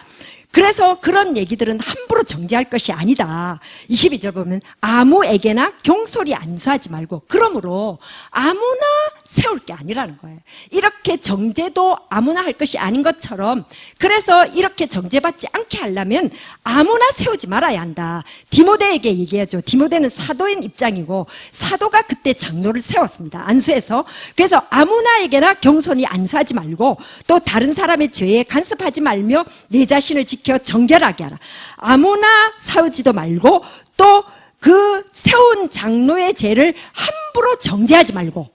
그래서 그런 얘기들은 함부로 정죄할 것이 아니다. 22절 보면 아무에게나 경솔히 안수하지 말고, 그러므로 아무나 세울 게 아니라는 거예요. 이렇게 정죄도 아무나 할 것이 아닌 것처럼, 그래서 이렇게 정죄받지 않게 하려면 아무나 세우지 말아야 한다. 디모데에게 얘기하죠. 디모데는 사도인 입장이고 사도가 그때 장로를 세웠습니다. 안수해서. 그래서 아무나에게나 경솔히 안수하지 말고 또 다른 사람의 죄에 간섭하지 말며 내 자신을 지켜 정결하게 하라. 아무나 세우지도 말고 또 그 세운 장로의 죄를 함부로 정죄하지 말고,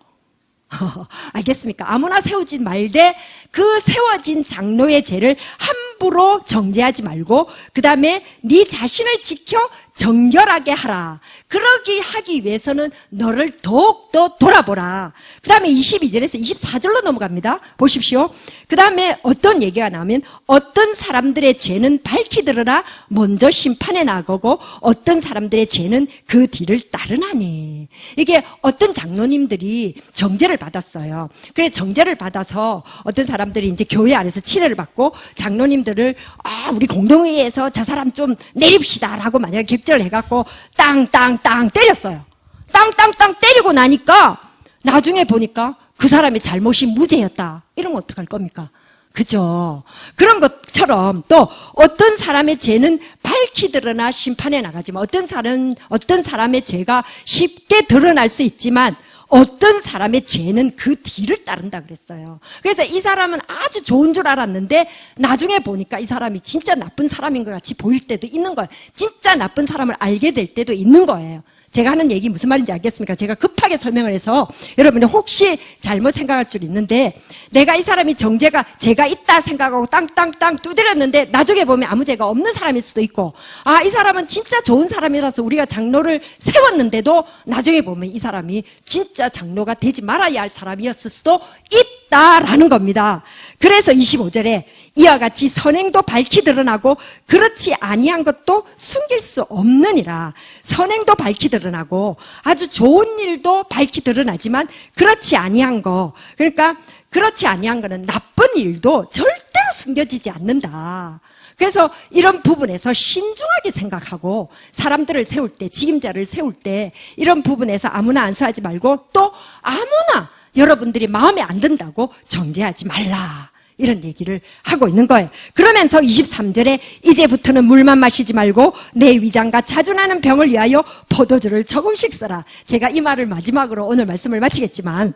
알겠습니까? 아무나 세우지 말되 그 세워진 장로의 죄를 함부로 정죄하지 말고 그 다음에 네 자신을 지켜 정결하게 하라. 그러기 하기 위해서는 너를 더욱더 돌아보라. 그 다음에 22절에서 24절로 넘어갑니다. 보십시오. 그 다음에 어떤 얘기가 나오면 어떤 사람들의 죄는 밝히 들으라 먼저 심판에 나가고 어떤 사람들의 죄는 그 뒤를 따르나니. 이게 어떤 장로님들이 정죄를 받았어요. 그래 정죄를 받아서 어떤 사람들이 이제 교회 안에서 치료를 받고 장로님들은 사람들을 우리 공동회의에서 저 사람 좀 내립시다라고 만약에 격절을 해갖고 땅땅땅 때렸어요. 땅땅땅 때리고 나니까 나중에 보니까 그 사람의 잘못이 무죄였다. 이러면 어떡할 겁니까? 그죠? 그런 것처럼 또 어떤 사람의 죄는 밝히 드러나 심판에 나가지만 어떤 사람의 죄가 쉽게 드러날 수 있지만 어떤 사람의 죄는 그 뒤를 따른다 그랬어요. 그래서 이 사람은 아주 좋은 줄 알았는데 나중에 보니까 이 사람이 진짜 나쁜 사람인 것 같이 보일 때도 있는 거예요. 진짜 나쁜 사람을 알게 될 때도 있는 거예요. 제가 하는 얘기 무슨 말인지 알겠습니까? 제가 급하게 설명을 해서 여러분이 혹시 잘못 생각할 줄 있는데 내가 이 사람이 죄가 있다 생각하고 땅땅땅 두드렸는데 나중에 보면 아무 죄가 없는 사람일 수도 있고 이 사람은 진짜 좋은 사람이라서 우리가 장로를 세웠는데도 나중에 보면 이 사람이 진짜 장로가 되지 말아야 할 사람이었을 수도 있다라는 겁니다. 그래서 25절에 이와 같이 선행도 밝히 드러나고 그렇지 아니한 것도 숨길 수 없느니라. 선행도 밝히 드러나고 아주 좋은 일도 밝히 드러나지만 그렇지 아니한 거, 그러니까 그렇지 아니한 거는 나쁜 일도 절대로 숨겨지지 않는다. 그래서 이런 부분에서 신중하게 생각하고 사람들을 세울 때, 직임자를 세울 때 이런 부분에서 아무나 안수하지 말고 또 아무나 여러분들이 마음에 안 든다고 정죄하지 말라. 이런 얘기를 하고 있는 거예요. 그러면서 23절에 이제부터는 물만 마시지 말고 내 위장과 자주 나는 병을 위하여 포도주를 조금씩 써라. 제가 이 말을 마지막으로 오늘 말씀을 마치겠지만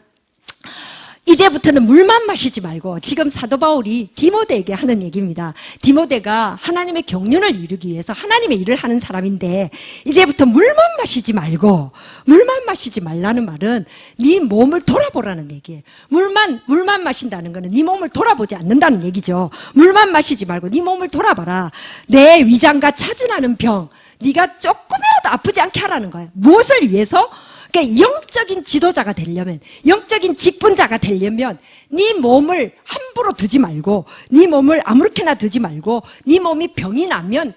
이제부터는 물만 마시지 말고 지금 사도 바울이 디모데에게 하는 얘기입니다. 디모데가 하나님의 경륜을 이루기 위해서 하나님의 일을 하는 사람인데 이제부터 물만 마시지 말라는 말은 네 몸을 돌아보라는 얘기예요. 물만 마신다는 거는 네 몸을 돌아보지 않는다는 얘기죠. 물만 마시지 말고 네 몸을 돌아봐라. 내 위장과 자주 나는 병 네가 조금이라도 아프지 않게 하라는 거예요. 무엇을 위해서? 그러니까 영적인 지도자가 되려면, 영적인 직분자가 되려면 네 몸을 함부로 두지 말고, 네 몸을 아무렇게나 두지 말고, 네 몸이 병이 나면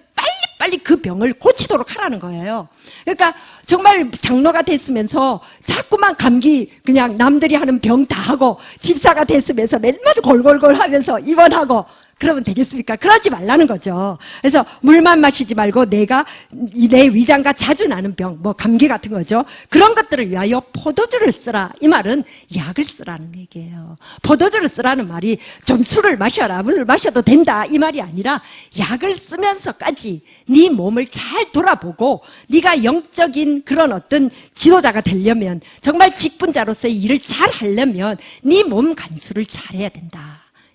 빨리 그 병을 고치도록 하라는 거예요. 그러니까 정말 장로가 됐으면서 자꾸만 감기 그냥 남들이 하는 병 다 하고 집사가 됐으면서 맨날 골골골 하면서 입원하고 그러면 되겠습니까? 그러지 말라는 거죠. 그래서 물만 마시지 말고 내 위장과 자주 나는 병, 감기 같은 거죠. 그런 것들을 위하여 포도주를 쓰라. 이 말은 약을 쓰라는 얘기예요. 포도주를 쓰라는 말이 좀 술을 마셔라, 물을 마셔도 된다 이 말이 아니라 약을 쓰면서까지 네 몸을 잘 돌아보고 네가 영적인 그런 어떤 지도자가 되려면 정말 직분자로서의 일을 잘 하려면 네 몸 간수를 잘해야 된다.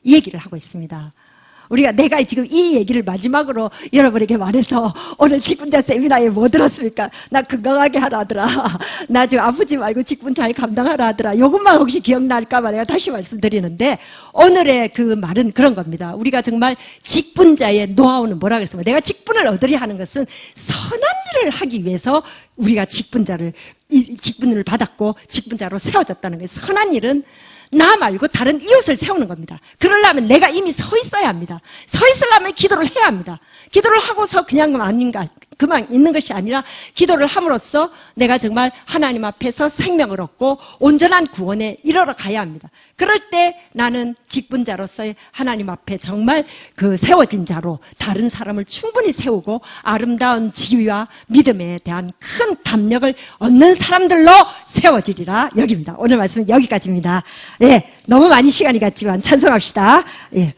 이 얘기를 하고 있습니다. 내가 지금 이 얘기를 마지막으로 여러분에게 말해서 오늘 직분자 세미나에 뭐 들었습니까? 나 건강하게 하라 하더라. 나 지금 아프지 말고 직분 잘 감당하라 하더라. 이것만 혹시 기억날까봐 내가 다시 말씀드리는데 오늘의 그 말은 그런 겁니다. 우리가 정말 직분자의 노하우는 뭐라 그랬습니까? 내가 직분을 얻으려 하는 것은 선한 일을 하기 위해서 우리가 직분을 받았고 직분자로 세워졌다는 거예요. 선한 일은 나 말고 다른 이웃을 세우는 겁니다. 그러려면 내가 이미 서 있어야 합니다. 서 있으려면 기도를 해야 합니다. 기도를 하고서 그만 있는 것이 아니라 기도를 함으로써 내가 정말 하나님 앞에서 생명을 얻고 온전한 구원에 이르러 가야 합니다. 그럴 때 나는 직분자로서의 하나님 앞에 정말 그 세워진 자로 다른 사람을 충분히 세우고 아름다운 지위와 믿음에 대한 큰 담력을 얻는 사람들로 세워지리라 여깁니다. 오늘 말씀은 여기까지입니다. 예, 너무 많이 시간이 갔지만 찬송합시다. 예.